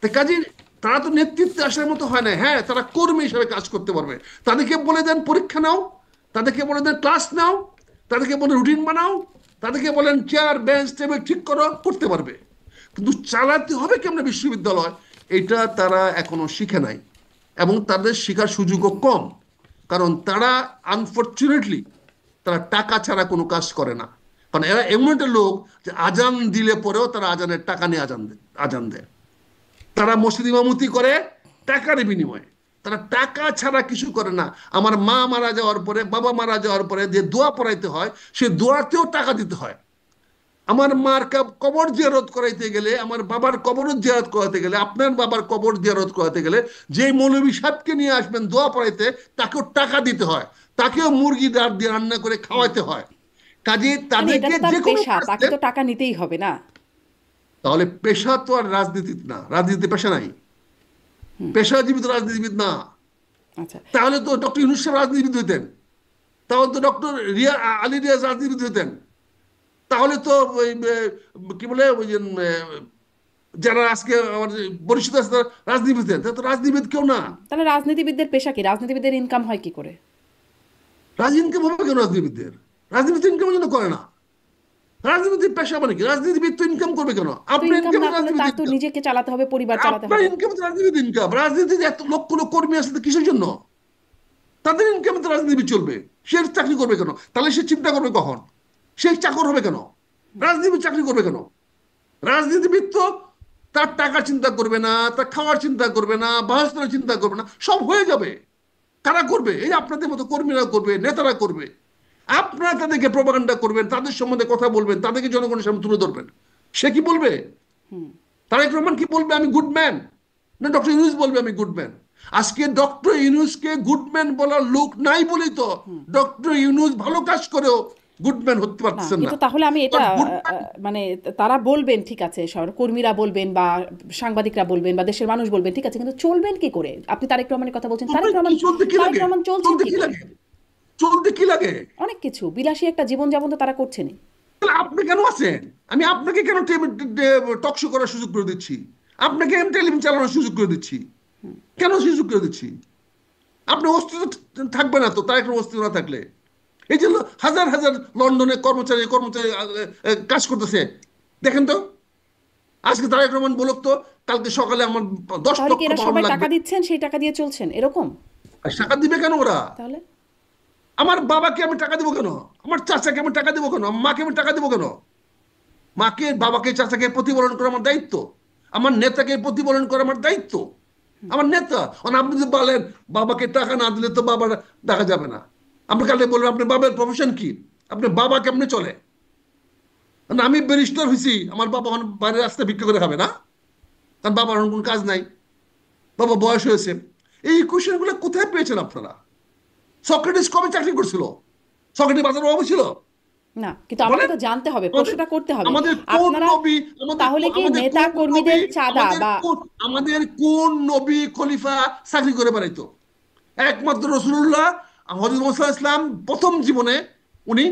তো কাজে তারা তো নেতৃত্বে আসার মতো হয় না। হ্যাঁ, তারা কর্মী হিসেবে কাজ করতে পারবে। তাদেরকে বলে দেন পরীক্ষা নাও, তাদেরকে বলে দেন ক্লাস নাও, তাদেরকে বলে রুটিন বানাও, তাদেরকে বলেন চেয়ার বেঞ্চ টেবিল ঠিক করো, করতে পারবে। কিন্তু চালাতে হবে কেমন বিশ্ববিদ্যালয়, এটা তারা এখনো শিখে নাই, এবং তাদের শেখার সুযোগও কম। কারণ তারা আনফরচুনেটলি তারা টাকা ছাড়া কোনো কাজ করে না। কারণ এরা এমন একটা লোক যে আজান দিলে পরেও তারা আজানের টাকা নিয়ে আজান দেয়। তারা মসজিদ ইমামতি করে টাকার বিনিময়ে, তারা টাকা ছাড়া কিছু করে না। আমার মা মারা যাওয়ার পরে, বাবা মারা যাওয়ার পরে যে দোয়া পড়াইতে হয়, সে দোয়াতেও টাকা দিতে হয়। আমার মার কবর জিয়ারত করাইতে গেলে, আমার বাবার কবর জিয়ারত করাতে গেলে, আপনার বাবার কবর জিয়ারত করাতে গেলে, যে মৌলভী সাহেবকে নিয়ে আসবেন দোয়া পড়াইতে, তাকেও টাকা দিতে হয়, তাকেও মুরগি ডাল দিয়ে রান্না করে খাওয়াইতে হয়। কাজে মানে এটা তাদেরকে তো তার যে কোনো পেশা, তাকে তো টাকা নিতেই হবে না? তাহলে পেশা তো আর রাজনীতি না, রাজনীতি পেশা নাই, পেশাজীবী তো রাজনীতিবিদ না। আচ্ছা। তাহলে তো ডক্টর ইউনূস সাহেব রাজনীতিবিদ হইতেন, তাহলে তো ডক্টর আলী রিয়াজ রাজনীতিবিদ হইতেন, তাহলে তো কি বলে ওই যে যারা আজকে আমাদের পরিষদ আছে তারা রাজনীতিবিদ হতেন। তারা তো রাজনীতিবিদ কেউ না। তাহলে রাজনীতিবিদদের পেশা কি? রাজনীতিবিদদের ইনকাম হয় কি করে? রাজনীতি হবে কেন রাজনীতিবিদদের? রাজনীতি ইনকামের জন্য করে না। রাজনীতির পেশা মানে কি? রাজনীতিবিদ তো ইনকাম করবে কেন? তো আপনার ইনকাম ইনকাম না করলে রাজনীতিবিদ তার তো ইনকাম, নিজেকে চালাতে হবে, পরিবার চালাতে আপনার হবে। ইনকাম তো রাজনীতিবিদ ইনকাম। রাজনীতিতে এত লক্ষ লক্ষ কর্মী আছে, তো কিসের জন্য? তাদের ইনকামে তো রাজনীতি চলবে। সে চাকরি করবে কেন? তাহলে সে চিন্তা করবে কখন? সে চাকর হবে কেন? রাজনীতি চাকরি করবে কেন? রাজনীতিবিদ তো তার টাকার চিন্তা করবে না, তার খাওয়ার চিন্তা করবে না, বাসস্থানের চিন্তা করবে না, সব হয়ে যাবে। কারা করবে? এই আপনাদের মতো কর্মীরা করবে, নেতারা করবে। আপনারা তাদেরকে প্রপাগান্ডা করবেন, তাদের সম্বন্ধে কথা বলবেন, তাদেরকে জনগণের সামনে তুলে ধরবেন। সে কি বলবে? তারেক রহমান কি বলবে আমি গুড ম্যান? না ডক্টর ইউনূস বলবে আমি গুড ম্যান? আজকে ডক্টর ইউনূসকে গুড ম্যান বলার লোক নাই বলেই তো ডক্টর ইউনূস ভালো কাজ করেও গুড ম্যান হতে না, পারতেছেন না। কিন্তু তাহলে আমি এটা গুড ম্যান মানে তারা বলবেন ঠিক আছে, কর্মীরা বলবেন বা সাংবাদিকরা বলবেন বা দেশের মানুষ বলবেন ঠিক আছে, কিন্তু চলবেন কি করে? আপনি তারেক রহমানের কথা বলছেন, তারেক রহমান চলতে কি তারেক লাগে? রহমান চলছেন চলতে কি কি করে? লাগে? চলতে কি লাগে? অনেক কিছু, বিলাসী একটা জীবনযাপন তো তারা করছেনই। তাহলে আপনি কেন আছেন? আমি আপনাকে কেন টক শো করার সুযোগ করে দিচ্ছি? আপনাকে আমি টেলিভিশন চালানোর সুযোগ করে দিচ্ছি? কেন সুযোগ করে দিচ্ছি? আপনি অস্তিত্ব থাকবে না তো, তার একটা অস্তিত্ব না থাকলে। এই যে হাজার হাজার লন্ডনে কর্মচারী কর্মচারী কাজ করতেছে, দেখেন তো। আজকে তারেক রহমান বলুক তো, কালকে সকালে আমার 10 তাহলে কি লক্ষ এরা পাউন্ড সবাই টাকা লাগবে। দিচ্ছেন, সেই টাকা দিয়ে চলছেন এরকম? আর টাকা দিবে কেন ওরা? তাহলে আমার বাবাকে আমি টাকা দেবো কেন? আমার চাচাকে আমি টাকা দেবো কেন? আমার মাকে আমি টাকা দেবো কেন? মাকে, বাবাকে, চাচাকে প্রতিপালন করা আমার দায়িত্ব। আমার নেতাকে প্রতিপালন করা আমার দায়িত্ব। আমার নেতা। আপনি যদি বলেন বাবাকে টাকা না দিলে তো বাবার দেখা যাবে না, আপনি কালে বলবেন আপনার বাবার প্রফেশন কি, আপনার বাবা কেমনে চলে? আমি ব্যারিস্টার হয়েছি, আমার বাবা বাইরের রাস্তায় ভিক্ষা করে খাবে না? কারণ বাবার কোনো কাজ নাই, বাবা বয়স হয়েছে। এই কোয়েশ্চেন গুলো কোথায় পেয়েছেন আপনারা? সক্রেটিস কবে চাকরি করছিল? সক্রেটিস বাজারের অভাব ছিল? না, কিন্তু আমাকে বলেন। তো জানতে হবে, আমাদের প্রশ্নটা করতে হবে। আমাদের কোন আপনারা নবী, আমাদের তাহলে কি আমাদের নেতা কোন নবী, কর্মীদের চাঁদা আমাদের বা কোন আমাদের কোন নবী খলিফা চাকরি করে বেড়াইতো? একমাত্র রাসূলুল্লাহ হযরত মুহাম্মদ সাল্লাল্লাহু আলাইহি ওয়াসাল্লাম প্রথম জীবনে উনি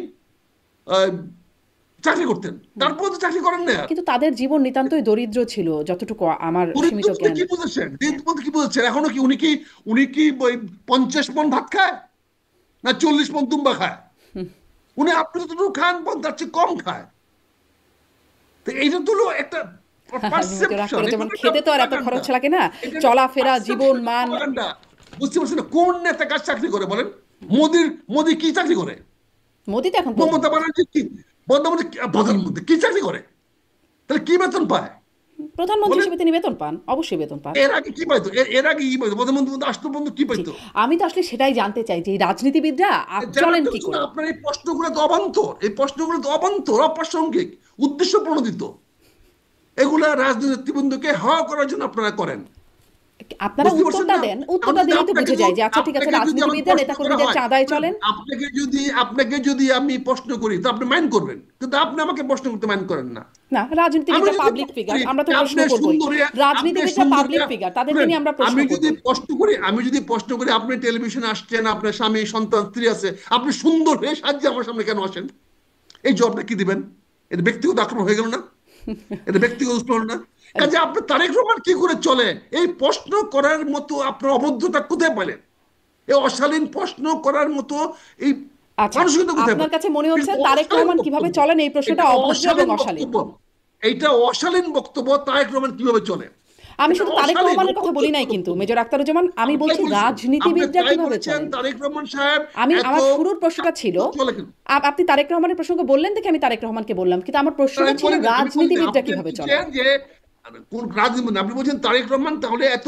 চাকরি করতেন, তারপর তো চাকরি করেন না। কিন্তু তাদের জীবন নিতান্তই দরিদ্র ছিল যতটুকু আমার দরিদ্র সীমিত বলতে জ্ঞান। কি বুঝেছেন? দরিদ্র বলতে কি বুঝেছেন? এখনো কি উনি কি ওই 50 মণ ভাত খায় না 40 মণ দুম্বা খায়? উনি আপনি যতটুকু খান তার চেয়ে কম খায়। তো এইটা তো হলো একটা মেজর পারসেপশন, আখতারুজ্জামান, এটা যেমন একটা খেতে তো আর এত প্রপাগান্ডা। খরচ লাগে না, এটা চলাফেরা, জীবন পারসেপশন, মান। প্রপাগান্ডা। বুঝতে পারছেন না? কোন নেতা কাজ চাকরি করে বলেন? মোদি কি চাকরি করে? মোদি তো এখন মমতা প্রধানমন্ত্রী। ব্যানার্জি কি প্রধানমন্ত্রী কি চাকরি করে? তাহলে কি বেতন পায় প্রধানমন্ত্রী বলেন? হিসেবে তিনি বেতন পান, অবশ্যই বেতন পান। এর আগে কি পাইতো? এর আগে কি পাইতো? প্রধানমন্ত্রী আসতো বন্ধু কি জি, পাইতো? আমি তো আসলে সেটাই জানতে চাই যে এই রাজনীতিবিদরা জানার চলেন তো কি কিছু না। করে। আপনার এই প্রশ্নগুলো তো অবান্তর, এই প্রশ্নগুলো তো অবান্তর, অপ্রাসঙ্গিক, উদ্দেশ্য প্রণোদিত। এগুলা রাজনীতিবৃন্দকে হওয়া করার জন্য আপনারা করেন। আপনারা বুঝতে পারছেন উত্তরটা না? দেন, এখন উত্তরটা যদি দিলেই তো বুঝে যায় যে আচ্ছা ঠিক আছে, আপনাকে যদি আমার রাজনীতিবিদরা প্রশ্ন করা নেতাকর্মীদের হয়, চাঁদায় মানে চলেন। আপনাকে যদি আমি প্রশ্ন করি তো আপনি মাইন্ড করবেন, কিন্তু আপনি আমাকে প্রশ্ন করতে মাইন্ড করেন না। না, আমি রাজনীতিবিদরা যদি পাবলিক প্রশ্ন ফিগার, করি আমরা তো যে প্রশ্ন করবোই। আপনি রাজনীতিবিদরা পাবলিক সুন্দরিয়া ফিগার, তাদেরকে শুনেন, নিয়ে আমরা প্রশ্ন করবই। আমি যদি প্রশ্ন করি আপনি টেলিভিশনে আসছেন, আপনার স্বামী সন্তান স্ত্রী আছে, আপনি সুন্দর হয়ে সাজিয়ে আমার সামনে কেন আসেন? এই জবাবটা কি দিবেন? এটা ব্যক্তিগত আক্রমণ হয়ে গেল না? এটা ব্যক্তিগত উস্কানি না? কাজে আপনি তারেক রহমান কি করে চলে এই প্রশ্ন করার মতো আপনার অবদ্ধতা কোথায় পেলেন? এই অশালীন প্রশ্ন করার মতো এই আচ্ছা, মানসিকতা কোথায় আপনার পেলেন? কাছে মনে হচ্ছে এটা তারেক অশালীন রহমান কিভাবে বক্তব্য। চলেন এই প্রশ্নটা এটা অভদ্র এবং অশালীন অশালীন। বক্তব্য। এইটা অশালীন বক্তব্য। তারেক রহমান কিভাবে চলে? আমি এটা শুধু তারেক অশালীন, রহমানের কথা বলি অপযুক্ত নাই কিন্তু বক্তব্য। মেজর আখতারুজ্জামান, আমি আপনি তাই বলছি বলছেন, আপনি রাজনীতিবিদরা তাই কিভাবে বলেছেন চলেন। তারেক রহমান সাহেব আমি এত আমার শুরুর প্রশ্নটা ছিল, চলে কেন? আপনি তারেক রহমানের প্রসঙ্গ বললেন দেখে আমি তারেক রহমানকে বললাম, কিন্তু আমার প্রশ্নটা আমি ছিল বলি না, আমি বলি না, রাজনীতিবিদরা আপনি কিভাবে চলেন। বলছেন যে কোন রাজনীতি, আপনি বলছেন তারেক রহমান তাহলে এত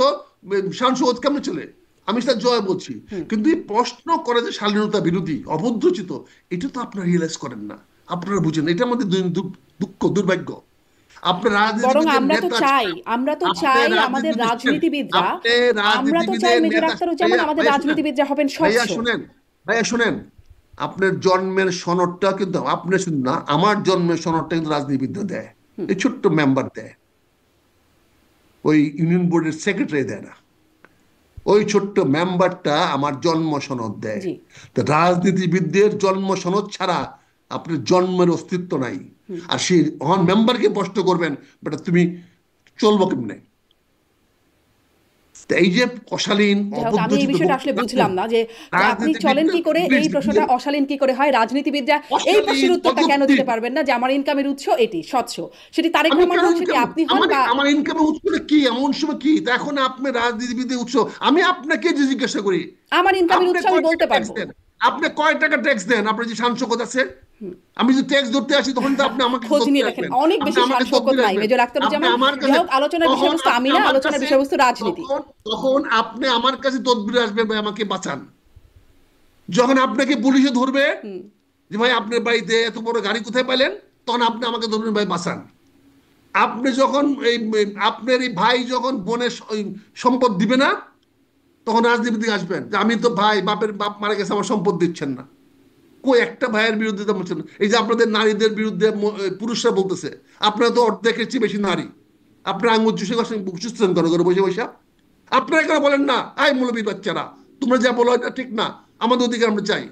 সাংসদ কেমনে চলে? আমি সেটা জয় বলছি, কিন্তু এই প্রশ্ন করে যে শালীনতা বিরোধী অবদ্ধচিত, এটা তো আপনারা রিয়েলাইজ করেন না, আপনারা বুঝেন না। এটা আমাদের দুঃখ, দুর্ভাগ্য। আপনার বরং রাজনীতিবিদের আমরা তো নেতা চাই, ছিলেন, আমরা তো আপনি চাই আমাদের রাজনীতিবিদ ছিলেন, রাজনীতিবিদরা, আপনি আমরা তো চাই রাজনীতিবিদের মেজর নেতা। আখতারুজ্জামান ভাইয়া আমাদের ভাইয়া শুনেন, রাজনীতিবিদরা হবেন স্বচ্ছ। ভাইয়া শুনেন, ভাইয়া শুনেন, আপনার জন্মের সনদটা কিন্তু আপনি শুধু না, আমার জন্মের সনদটা কিন্তু রাজনীতিবিদরা দেয়। এই ছোট্ট মেম্বার দেয়, ওই ইউনিয়ন বোর্ডের সেক্রেটারি দেয় না। ওই ছোট্ট মেম্বারটা আমার জন্ম সনদ দেয়। জি। তো রাজনীতিবিদদের জন্ম সনদ ছাড়া আপনার জন্মের অস্তিত্ব নাই। আর সেই মেম্বারকে প্রশ্ন করবেন বেটা তুমি চলবো কেমনে? তো এই যে অশালীন যাই হোক, আমি এই অপদ্ধতিত বিষয়টা আসলে বক্তব্য রাখেন বুঝলাম না যে আপনি চলেন রাজনীতিবিদদের, কি করে, এই প্লিজ, প্রশ্নটা অশালীন কি করে হয়। রাজনীতিবিদরা এই অশালীন প্রশ্নের উত্তরটা কেন অযৌক্তিক। দিতে পারবেন না যে আমার ইনকামের উৎস এটি স্বচ্ছ, সেটি তারেক আমি রহমান কেন হোক, সেটি ইনকাম, আপনি হন আমার বা। আমার ইনকামের উৎসটা কি, এমন সময় কি? তা এখন আপনি রাজনীতিবিদের উৎস, আমি আপনাকে যে জিজ্ঞাসা করি আমার ইনকামের আপনি উৎস আমি কয় বলতে টাকা ট্যাক্স পারবো। দেন? আপনি কয় টাকা ট্যাক্স দেন? আপনার যে সাংসদ আছে, আমি যদি ট্যাক্স ধরতে আসি তখন তো আপনি আমাকে খোঁজ তদবির নিয়ে দেখেন, আসবেন, অনেক আপনি বেশি আমাকে শান শৌকত তদবির নাই আসবেন, মেজর আপনি আখতারুজ্জামান। আমার যাই কাছে, হোক, আলোচনার তখন বিষয়বস্তু আপনি আমি না, আমার আলোচনার কাছে, বিষয়বস্তু রাজনীতি। তখন তখন আপনি আমার কাছে তদবির আসবেন, ভাই আমাকে বাঁচান। যখন আপনাকে পুলিশে ধরবে যে ভাই আপনার বাড়িতে এত বড় গাড়ি কোথায় পাইলেন, তখন আপনি আমাকে ধরবেন ভাই বাঁচান। আপনি যখন আপনার এই ভাই যখন বোনের সম্পদ দিবে না, তখন রাজনীতি আসবেন যে আমি তো ভাই, বাপ মারা গেছে, আমার সম্পদ দিচ্ছেন না। কই একটা ভাইয়ের বিরুদ্ধে তো বলছেন? এই যে আপনাদের নারীদের বিরুদ্ধে পুরুষরা বলতেছে, আপনারা তো অর্ধেকের চেয়ে বেশি নারী, আপনারা আঙুল চুষে চুষছেন করে করে বসে বসে। আপনারা কেন বলেন না আই মৌলবীর বাচ্চারা, তোমরা যা বলো এটা ঠিক না, আমাদের অধিকার আমরা চাই?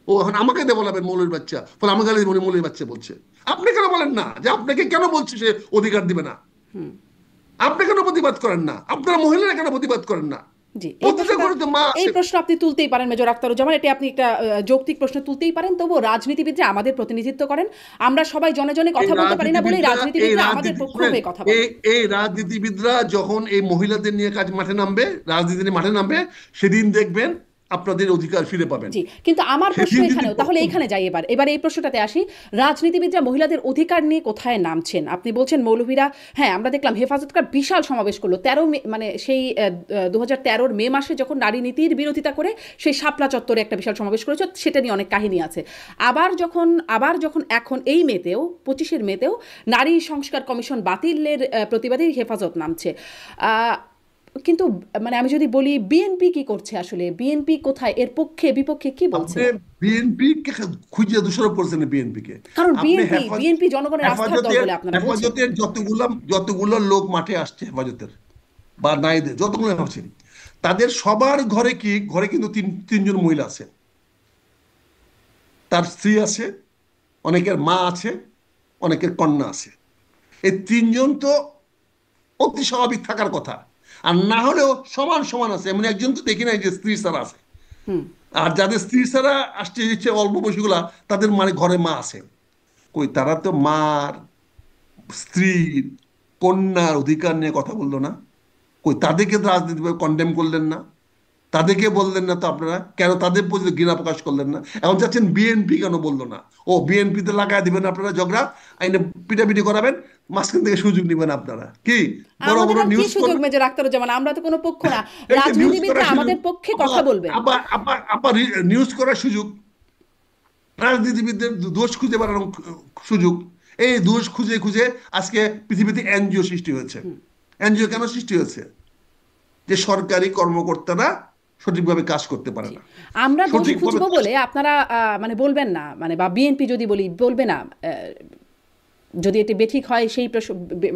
ও এখন আমাকে দিয়ে বলাবেন মৌলবীর বাচ্চা, ফলে আমাকে মৌলবীর বাচ্চা বলছে। আপনি কেন বলেন না যে আপনাকে কেন বলছে সে অধিকার দিবে না? আপনি কেন প্রতিবাদ করেন না? আপনারা মহিলারা কেন প্রতিবাদ করেন না? জি, প্রতিটা ঘরে তো মা এই আছে। প্রশ্ন আপনি তুলতেই পারেন মেজর আখতারুজ্জামান, এটি আপনি একটা যৌক্তিক প্রশ্ন তুলতেই পারেন। তবুও রাজনীতিবিদরা আমাদের প্রতিনিধিত্ব করেন, আমরা সবাই জনে জনে কথা বলতে পারি না বলেই রাজনীতিবিদরা আমাদের পক্ষ হয়ে কথা বলেন। এই রাজনীতিবিদরা যখন এই মহিলাদের নিয়ে কাজ মাঠে নামবে, রাজনীতির মাঠে নামবে, সেদিন দেখবেন আপনাদের অধিকার ফিরে পাবেন। জি, কিন্তু আমার প্রশ্ন সেদিন যদি এখানেও, তাহলে এখানে যাই, এবার এই প্রশ্নটাতে আসি। রাজনীতিবিদরা মহিলাদের অধিকার নিয়ে কোথায় নামছেন? আপনি বলছেন মৌলভীরা, হ্যাঁ আমরা দেখলাম হেফাজতকার বিশাল সমাবেশ করলো 13 মে, মানে সেই 2013 মে মাসে যখন নারী নীতির বিরোধিতা করে সেই শাপলা চত্বরে একটা বিশাল সমাবেশ করেছে, সেটা নিয়ে অনেক কাহিনী আছে। আবার যখন এখন এই মেতেও 25 মেতেও নারী সংস্কার কমিশন বাতিলের প্রতিবাদে হেফাজত নামছে। কিন্তু মানে আমি যদি বলি বিএনপি কি করছে, আসলে বিএনপি কোথায়, এর পক্ষে বিপক্ষে কি বলছে? আপনি বিএনপি কে খুঁজে দোষারোপ করছেন বিএনপি কে। কারণ আপনি বিএনপি জনগণের আস্থার দল বলে আপনারা বলছেন। হেফাজতের যতগুলো লোক মাঠে আসছে, হেফাজতের বা নাইদের যতগুলো আসছে, তাদের সবার ঘরে কিন্তু তিনজন মহিলা আছে। তার স্ত্রী আছে, অনেকের মা আছে, অনেকের কন্যা আছে। এই তিনজন তো অতি স্বাভাবিক থাকার কথা, আর না হলেও সমান সমান আছে, এমন একজন তো দেখি নাই যে স্ত্রী ছাড়া আছে। হুম। আর যাদের স্ত্রী ছাড়া আসছে দিচ্ছে অল্প বয়সীগুলা, তাদের মানে ঘরে মা আছে। কই, তারা তো মার, স্ত্রীর, কন্যার অধিকার নিয়ে কথা বললো না। কই, তাদেরকে তো রাজনীতিভাবে কন্ডেম করলেন না, তাদেরকে বললেন না তো আপনারা, কেন তাদের প্রতি ঘৃণা প্রকাশ করলেন না? এখন চাচ্ছেন বিএনপি কেন বললো না? ও বিএনপিতে লাগাই দিবেন আপনারা ঝগড়া, আইনে পিটাপিটি করাবেন, মাঝখান থেকে সুযোগ নেবেন আপনারা, কি বড় আমাদের বড় আর কি নিউজ সুযোগ করবেন। মেজর আখতারুজ্জামান, আমরা তো কোনো পক্ষ না, এই যে নিউজ রাজনীতিবিদরা করার সুযোগ, আমাদের পক্ষে কথা আবার বলবেন। আবার আবার আবার নিউজ করার সুযোগ, রাজনীতিবিদদের দোষ খুঁজে বেড়ানোর সুযোগ। এই দোষ খুঁজে খুঁজে আজকে পৃথিবীতে এনজিও সৃষ্টি হয়েছে। এনজিও কেন সৃষ্টি হয়েছে? যে সরকারি কর্মকর্তারা সঠিকভাবে কাজ করতে পারে জি। না, আমরা দোষ সঠিকভাবে খুঁজবো কাজ। বলে আপনারা মানে বলবেন না, মানে বা বিএনপি যদি বলি বলবে না, যদি এটি বেঠিক হয় সেই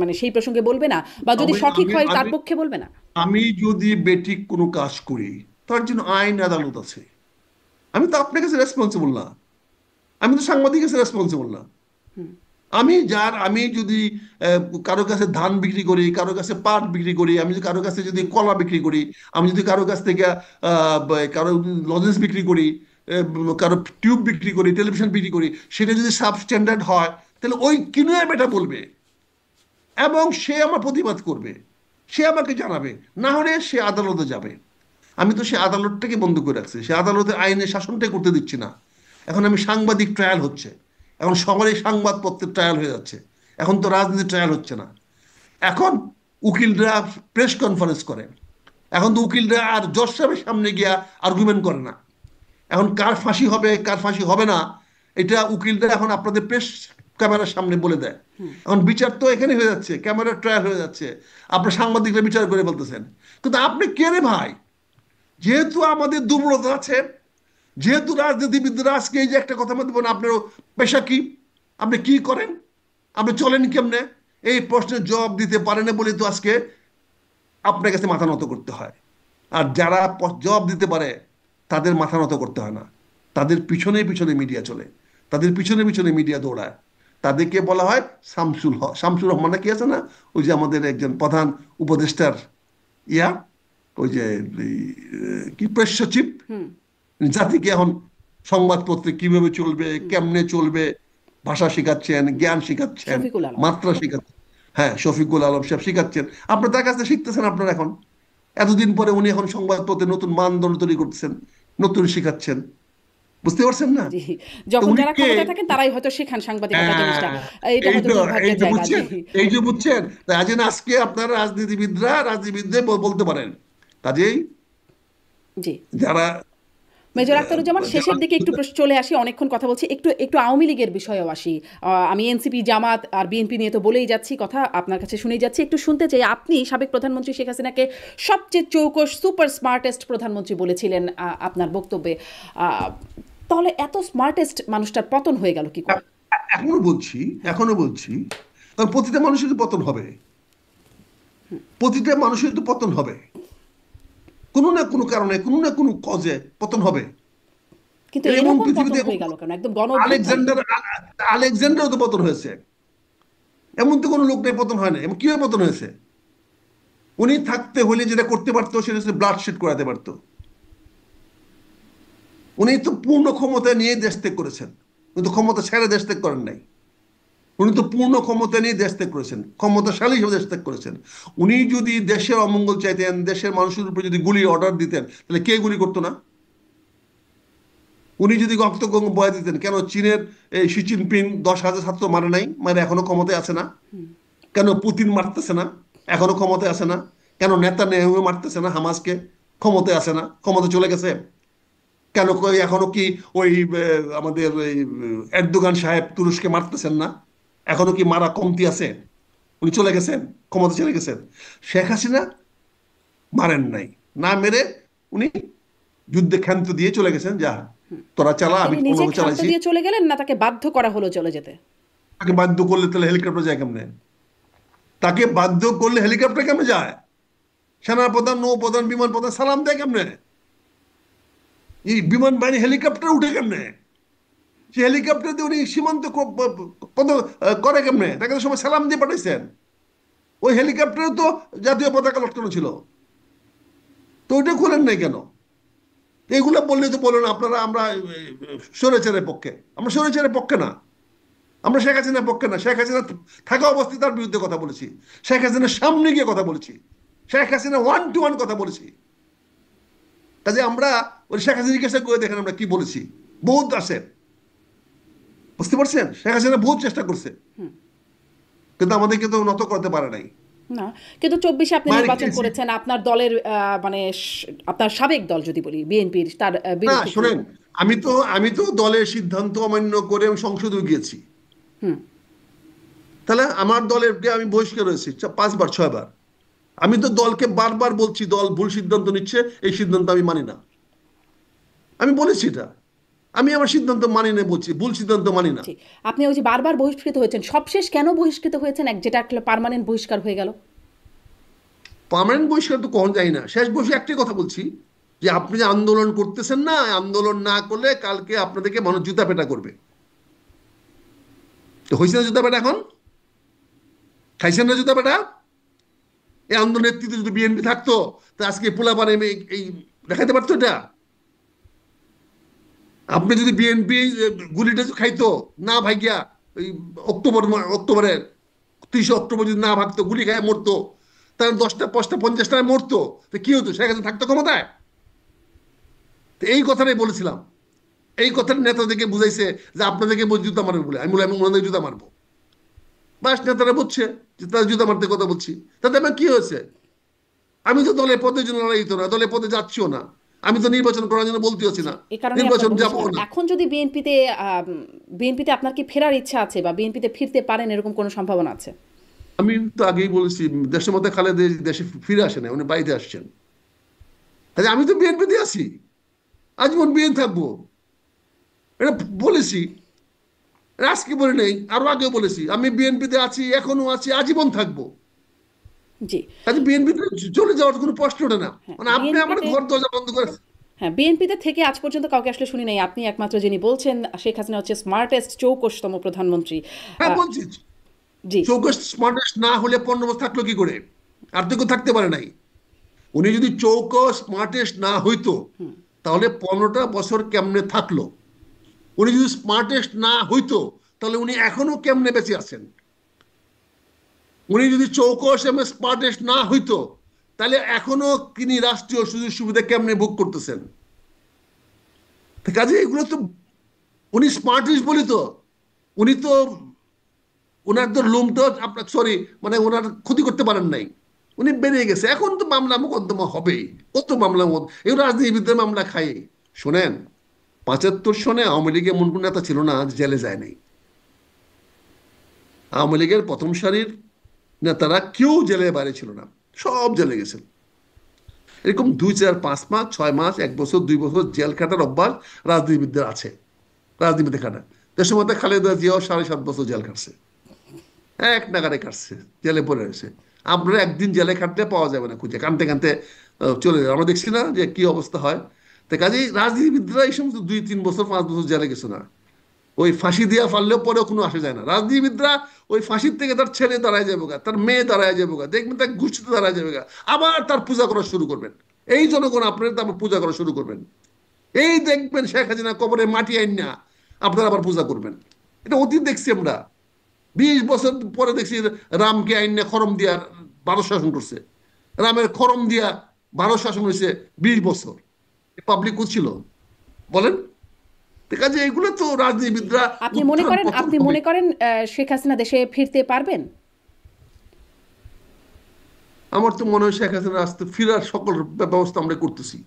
মানে সেই প্রসঙ্গে বলবে না, বা যদি আমি সঠিক আমি হয় তার আমি পক্ষে বলবে না। আমি যদি বেঠিক কোনো কাজ করি, তার জন্য আইন আদালত আছে। আমি তো আপনার কাছে রেসপন্সিবল না, আমি তো সাংবাদিকের কাছে রেসপন্সিবল না। আমি যদি কারো কাছে ধান বিক্রি করি, কারো কাছে পাট বিক্রি করি, আমি যদি কারো কাছে যদি কলা বিক্রি করি, আমি যদি কারো কাছ থেকে কারো লজেন্স বিক্রি করি, কারো টিউব বিক্রি করি, টেলিভিশন বিক্রি করি, সেটা যদি সাবস্ট্যান্ডার্ড হয়, তাহলে ওই কিনুয়া বেটা বলবে এবং সে আমার প্রতিবাদ করবে, সে আমাকে জানাবে, না হলে সে আদালতে যাবে। আমি তো সে আদালতটাকে বন্ধ করে রাখছি, সে আদালতের আইনের শাসনটাই করতে দিচ্ছি না। এখন আমি সাংবাদিক ট্রায়াল হচ্ছে, এখন শহরে সংবাদপত্রের ট্রায়াল হয়ে যাচ্ছে, এখন তো রাজনীতি ট্রায়াল হচ্ছে না। এখন উকিলরা প্রেস কনফারেন্স করে, এখন তো উকিলরা আর জজ সাহেবের সামনে গিয়া আর্গুমেন্ট করে না। এখন কার ফাঁসি হবে কার ফাঁসি হবে না, এটা উকিলরা এখন আপনাদের প্রেস ক্যামেরার সামনে বলে দেয়। এখন বিচার তো এখানে হয়ে যাচ্ছে, ক্যামেরার ট্রায়াল হয়ে যাচ্ছে, আপনার সাংবাদিকরা বিচার করে বলতেছেন। কিন্তু আপনি কে রে ভাই? যেহেতু আমাদের দুর্বলতা আছে, যেহেতু রাজনীতিবিদরা আজকে এই যে একটা কথা বলতে পারেন, আপনার পেশা কি, আপনি কি করেন, আপনি চলেন কেমনে, এই প্রশ্নের জবাব দিতে পারেন না বলে তো আজকে আপনার কাছে মাথা নত করতে হয়। আর যারা জবাব দিতে পারে তাদের মাথা নত করতে হয় না, তাদের পিছনে পিছনে মিডিয়া চলে, তাদের পিছনে পিছনে মিডিয়া দৌড়ায়। তাদেরকে বলা হয় শামসুর রহমান না কি আছে না, ওই যে আমাদের একজন প্রধান উপদেষ্টার ইয়া, ওই যে কি প্রেস সচিব, জাতিকে এখন সংবাদপত্রে কিভাবে চলবে, কেমনে চলবে, ভাষা শেখাচ্ছেন, জ্ঞান শেখাচ্ছেন, শফিকুল আলম। মাত্রা শেখাচ্ছেন। হ্যাঁ, শফিকুল আলম সাহেব শেখাচ্ছেন, আপনার তার কাছে শিখতেছেন। আপনারা এখন এতদিন পরে উনি এখন সংবাদপত্রে নতুন মানদণ্ড তৈরি করতেছেন, নতুন শেখাচ্ছেন, বুঝতে পারছেন না? জি। তো যখন উনি যারা কে? ক্ষমতায় থাকেন তারাই হয়তো শেখান সাংবাদিকতা জিনিসটা। হ্যাঁ, এটা এই হয়তো তো, এই দুর্ভাগ্যের যে জায়গা। জি। বুঝছেন, এই যে বুঝছেন, তাই আজ না আজকে আপনারা রাজনীতিবিদদের বলতে পারেন। কাজেই জি। যারা মেজর আখতারুজ্জামান, যারা শেষের দিকে একটু চলে আসি, অনেকক্ষণ কথা বলছি, একটু একটু আওয়ামী লীগের বিষয়েও আসি। আমি এনসিপি, জামাত আর বিএনপি নিয়ে তো বলেই যাচ্ছি, কথা আপনার কাছে শুনেই যাচ্ছি, একটু শুনতে চাই। আপনি সাবেক প্রধানমন্ত্রী শেখ হাসিনাকে সবচেয়ে চৌকস সুপার স্মার্টেস্ট প্রধানমন্ত্রী বলেছিলেন আপনার বক্তব্যে। তাহলে এত স্মার্টেস্ট মানুষটার পতন হয়ে গেল কি করে? এখনো বলছি, এখনো বলছি, কারণ প্রতিটা মানুষের তো পতন হবে, প্রতিটা মানুষের তো পতন হবে, কোনো না কোনো কারণে, কোনো না কোনো কজে পতন হবে। কিন্তু এমন এরকম পতন পৃথিবীতে হয়ে গেল কেন, একদম গণ অভ্যুত্থানে? আলেকজান্ডার আলেকজান্ডারও তো পতন হয়েছে, এমন তো কোনো লোক নেই পতন হয় না। এমন কিভাবে পতন হয়েছে? উনি থাকতে হলে যেটা করতে পারতো সেটা হচ্ছে ব্লাড শেড করাতে পারতো। উনি তো পূর্ণ ক্ষমতা নিয়ে দেশ ত্যাগ করেছেন, কিন্তু ক্ষমতা ছেড়ে দেশ ত্যাগ করেন নাই। উনি তো পূর্ণ ক্ষমতা নিয়ে দেশ ত্যাগ করেছেন, ক্ষমতাশালী হিসেবে দেশ ত্যাগ করেছেন। উনি যদি দেশের অমঙ্গল চাইতেন, দেশের মানুষের উপরে যদি গুলির অর্ডার দিতেন, তাহলে কে গুলি করতো না? উনি যদি রক্তগঙ্গ বয়ে দিতেন, কেন চীনের এই শি জিনপিং 10,000 ছাত্র মারে নাই, মানে এখনো ক্ষমতায় আছে না? কেন পুতিন মারতেছে না, এখনো ক্ষমতায় আছে না? কেন নেতা নেহু মারতেছে না হামাসকে, ক্ষমতায় আছে না, ক্ষমতা চলে গেছে? কেন এখনো কি ওই আমাদের ওই এরদোগান সাহেব তুরস্কে মারতেছেন না? এখনো কি মারা কমতি আছে? উনি চলে গেছেন, ক্ষমতা চলে গেছেন। শেখ হাসিনা মারেন নাই, না মেরে উনি যুদ্ধে ক্ষান্ত দিয়ে চলে গেছেন, যা তোরা চালা, আমি তিনি নিজে কোনোভাবে ক্ষান্ত চালাইছি। দিয়ে চলে গেলেন, না তাকে বাধ্য করা হলো চলে যেতে? তাকে বাধ্য করলে তাহলে হেলিকপ্টার যায় কেমনে? তাকে বাধ্য করলে হেলিকপ্টার কেমনে যায়? সেনা প্রধান, নৌ প্রধান, বিমান প্রধান সালাম দেয় কেমনে? এই বিমান বাহিনী হেলিকপ্টার উঠে কেমনে? সে হেলিকপ্টার দিয়ে উনি সীমান্ত করে কেমনে? তাকে তো সময় সালাম দিয়ে পাঠাইছেন। ওই হেলিকপ্টারে তো জাতীয় পতাকা লটকানো ছিল, তো ওইটা খোলেন নাই কেন? এইগুলো বললে তো বলুন আপনারা আমরা স্বৈরাচারের পক্ষে। আমরা স্বৈরাচারের পক্ষে না, আমরা শেখ হাসিনার পক্ষে না। শেখ হাসিনা থাকা অবস্থায় তার বিরুদ্ধে কথা বলেছি, শেখ হাসিনার সামনে গিয়ে কথা বলেছি, Sheikh Hasina one to one কথা বলেছি। কাজে আমরা ওই শেখ হাসিনা জিজ্ঞাসা করে দেখেন আমরা কি বলেছি। বহুত আছে, বুঝতে পারছেন? শেখ হাসিনা বহুত চেষ্টা করছে, কিন্তু আমাদেরকে তো নত করতে পারে নাই। না, কিন্তু 24-এ আপনি মায়ের নির্বাচন খেয়েছি। করেছেন আপনার দলের মানে আপনার সাবেক দল যদি বলি বিএনপির, তার না বিরুদ্ধে কি? শোনেন, আমি তো দলের সিদ্ধান্ত অমান্য করে আমি সংসদে গিয়েছি। হুম। তাহলে আমার দলের আমি বহিষ্কার হয়েছি 5 বার 6 বার। আমি তো দলকে বারবার বলছি দল ভুল সিদ্ধান্ত নিচ্ছে, এই সিদ্ধান্ত আমি মানি না। আমি বলেছি এটা, আমি আমার সিদ্ধান্ত মানি না, বলছি ভুল সিদ্ধান্ত মানি না। জি। আপনি ওই যে বারবার বহিষ্কৃত হয়েছেন, সবশেষ কেন বহিষ্কৃত হয়েছেন, যেটা একটা পার্মানেন্ট বহিষ্কার হয়ে গেল? পার্মানেন্ট বহিষ্কার তো কখন যায় না। শেষ বসে একটাই কথা বলছি, যে আপনি যে আন্দোলন করতেছেন না, আন্দোলন না করলে কালকে আপনাদেরকে মানুষ জুতা পেটা করবে। তো হয়েছে না জুতা পেটা? এখন খাইছেন না জুতা পেটা? এই আন্দোলন নেতৃত্বে যদি বিএনপি থাকতো, তা আজকে পোলাপানে এই দেখাতে পারতো এটা। আপনি যদি বিএনপি গুলিটা খাইতো না ভাইগিয়া, ওই অক্টোবরের 30 অক্টোবর যদি না ভাগতো, গুলি খায় মরতো, তাহলে 10টা 5টা 50টায় মরতো, তো কি হতো? শেখ হাসিনা থাকতো ক্ষমতায়? তো এই কথাটাই বলেছিলাম। এই কথাটা নেতাদেরকে বুঝাইছে যে আপনাদেরকে জুতা মারবে বলে। আমি বলে আমি ওনাদের জুতা মারবো। বাস নেতারা বুঝছে যে তারা জুতা মারতে কথা বলছি। তাতে আমার কি হয়েছে? আমি তো দলের পদের জন্য লড়াই তো না, দলের পদে যাচ্ছিও না। আমি তো নির্বাচন করার জন্য বলতে হচ্ছি জি, না, এই কারণেই আপনার নির্বাচন যাবো বহিষ্কার। না। এখন যদি বিএনপিতে আপনার কি ফেরার ইচ্ছা আছে, বা বিএনপিতে ফিরতে পারেন এরকম কোনো সম্ভাবনা আছে? আমি তো আগেই বলেছি, দেশের মধ্যে খালেদা দেশে ফিরে আসেন, উনি বাড়িতে আসছেন। তাহলে আমি তো বিএনপিতে আছি, আজীবন বিএনপি থাকবো, এটা বলেছি। আজকে বলে নেই, আরো আগে বলেছি, আমি বিএনপিতে আছি, এখনো আছি, আজীবন থাকবো। জি। কাজে বিএনপিতে চলে যাওয়ার কোনো প্রশ্ন ওঠে না। হ্যাঁ, মানে আপনি আমার বিএনপিতে। ঘর দরজা বন্ধ করে। হ্যাঁ, বিএনপিতে থেকে আজ পর্যন্ত কাউকে আসলে শুনি নাই। আপনি একমাত্র যিনি বলছেন শেখ হাসিনা হচ্ছে স্মার্টেস্ট চৌকশতম প্রধানমন্ত্রী। হ্যাঁ আহ, বলছি, জি। চৌকস স্মার্টেস্ট না হলে 15 বছর থাকলো কি করে? আর তো কেউ থাকতে পারে নাই। উনি যদি চৌকস স্মার্টেস্ট না হইতো, তাহলে 15টা বছর কেমনে থাকলো? উনি যদি স্মার্টেস্ট না হইতো, তাহলে উনি এখনো কেমনে বেঁচে আছেন? উনি যদি চৌকস এবং স্মার্টেস্ট না হইতো, তাহলে এখনো তিনি রাষ্ট্রীয় সুযোগ সুবিধা কেমনে ভোগ করতেছেন? তো কাজে এগুলো তো, উনি স্মার্টেস্ট বলি তো, উনি তো, ওনার তো লোমটা আপনার সরি, মানে ওনার ক্ষতি করতে পারেন নাই। উনি বেরিয়ে গেছে, এখন তো মামলা মোকদ্দমা হবেই। কত মামলা এই রাজনীতিবিদদের মামলা খাই। শোনেন, 75 সনে আওয়ামী লীগের এমন কোন নেতা ছিল না যে জেলে যায় নাই। আওয়ামী লীগের প্রথম সারির নেতারা কেউ জেলে বাইরে ছিল না, সব জেলে গেছেন। এরকম 2 4 5 মাস 6 মাস 1 বছর 2 বছর জেল খাটার অভ্যাস রাজনীতিবিদদের আছে। রাজনীতিতে খাটা দেশের মধ্যে খালেদা জিয়াও 7.5 বছর জেল খাটছে, এক নাগারে কাটছে, জেলে পড়ে রয়েছে। আপনারা একদিন জেলে খাটতে পাওয়া যাবে না, খুঁজে কানতে কানতে চলে যাবে। আমরা দেখছি না যে কি অবস্থা হয়। তো কাজেই রাজনীতিবিদরা এই সমস্ত 2 3 বছর 5 বছর জেলে গেছে না, ওই ফাঁসি দিয়া ফারলেও পরেও কোনো আসে যায় না। রাজনীতিবিদরা ওই ফাঁসির থেকে তার ছেলে দাঁড়ায় যাবে গা, তার মেয়ে দাঁড়ায় যাবে গা, দেখবেন তার গোষ্ঠীতে দাঁড়ায় যাবে গা, আবার তার পূজা করা শুরু করবেন। এই জনগণ আপনার তারপর পূজা করা শুরু করবেন। এই দেখবেন শেখ হাসিনা কবরে মাটি আইন না, আপনারা আবার পূজা করবেন। এটা অতীত দেখছি আমরা। 20 বছর পরে দেখছি রামকে আইন না খরম দিয়া ভারত শাসন করছে। রামের খরম দিয়া ভারত শাসন হয়েছে 20 বছর। পাবলিক ছিল বলেন? ঠিক আছে, এগুলো তো রাজনীতিবিদরা উত্থান পতন আপনি হবে। মনে করেন শেখ হাসিনা দেশে ফিরতে পারবেন? আমার তো মনে হয় শেখ হাসিনা আসতে ফেরার সকল ব্যবস্থা আমরা করতেছি।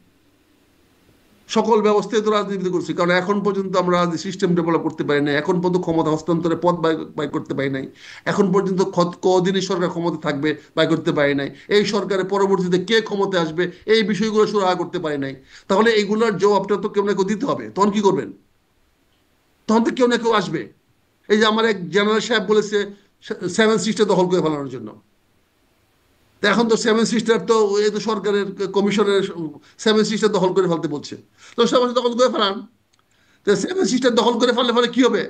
সকল ব্যবস্থায় তো রাজনীতি করছি, কারণ এখন পর্যন্ত আমরা সিস্টেম ডেভেলপ করতে পারি নাই, এখন পর্যন্ত ক্ষমতা হস্তান্তরে পথ বাই করতে পারি নাই, এখন পর্যন্ত কদিনই সরকার ক্ষমতা থাকবে বাই করতে পারি নাই, এই সরকারের পরবর্তীতে কে ক্ষমতা আসবে এই বিষয়গুলো সুরাহা করতে পারি নাই। তাহলে এইগুলোর জবাবটা তো কেউ না কেউ দিতে হবে। তখন কি করবেন? তখন তো কেউ না কেউ আসবে। এই যে আমার এক জেনারেল সাহেব বলেছে 7 সিস্টার দখল করে ফেলানোর জন্য। তা এখন তো 7 সিস্টার তো এই তো সরকারের কমিশনের 7 সিস্টার দখল করে ফেলতে বলছে। তো 7 দখল করে ফেলান, তো সেভেন সিস্টার দখল করে ফেললে ফলে কি হবে?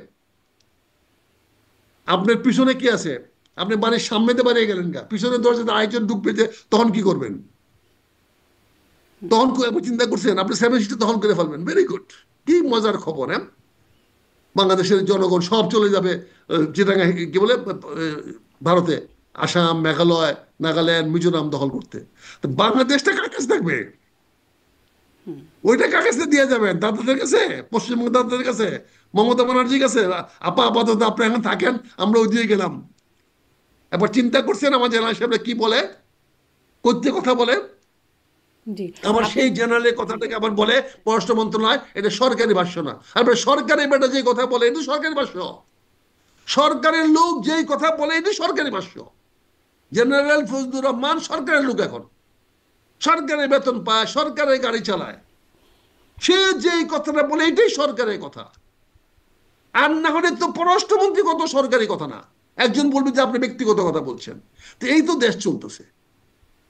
আপনার পিছনে কি আছে? আপনি বাড়ির সামনেতে বাড়িয়ে গেলেন গা, পিছনের দরজাতে আরেকজন ঢুকবে, যে তখন কি করবেন? তখন আপনি চিন্তা করছেন আপনি সেভেন সিস্টার দখল করে ফেলবেন? ভেরি গুড, কি মজার খবর! হ্যাঁ, বাংলাদেশের জনগণ সব চলে যাবে চিটাগাং, কি বলে, ভারতে, আসাম, মেঘালয়, নাগাল্যান্ড, মিজোরাম দখল করতে। তো বাংলাদেশটা কার কাছে থাকবে? ওইটা কার কাছে দিয়ে যাবেন? দাদাদের কাছে? পশ্চিমবঙ্গ দাদাদের কাছে? মমতা ব্যানার্জির কাছে? আপা আপাতত আপনি এখন থাকেন, আমরা ওই দিয়ে গেলাম। একবার চিন্তা করছেন আমার জেনারেল সাহেবরা কি বলে, করতে কথা বলে? জি। আবার আপনি সেই জেনারেলের কথাটাকে আবার বলে পররাষ্ট্র মন্ত্রণালয় এটা সরকারি ভাষ্য না। আর সরকারি বেটা যে কথা বলে এটা সরকারি ভাষ্য। সরকারের লোক যেই কথা বলে এটা সরকারি ভাষ্য। জেনারেল ফজলুর রহমান সরকারের লোক, এখন সরকারের বেতন পায়, সরকারের গাড়ি চালায়, সে যেই কথাটা বলে এটাই সরকারের কথা। আর না হলে তো পররাষ্ট্রমন্ত্রী কত সরকারি কথা না। একজন বলবে যে আপনি ব্যক্তিগত কথা বলছেন। তো এই তো দেশ চলতেছে।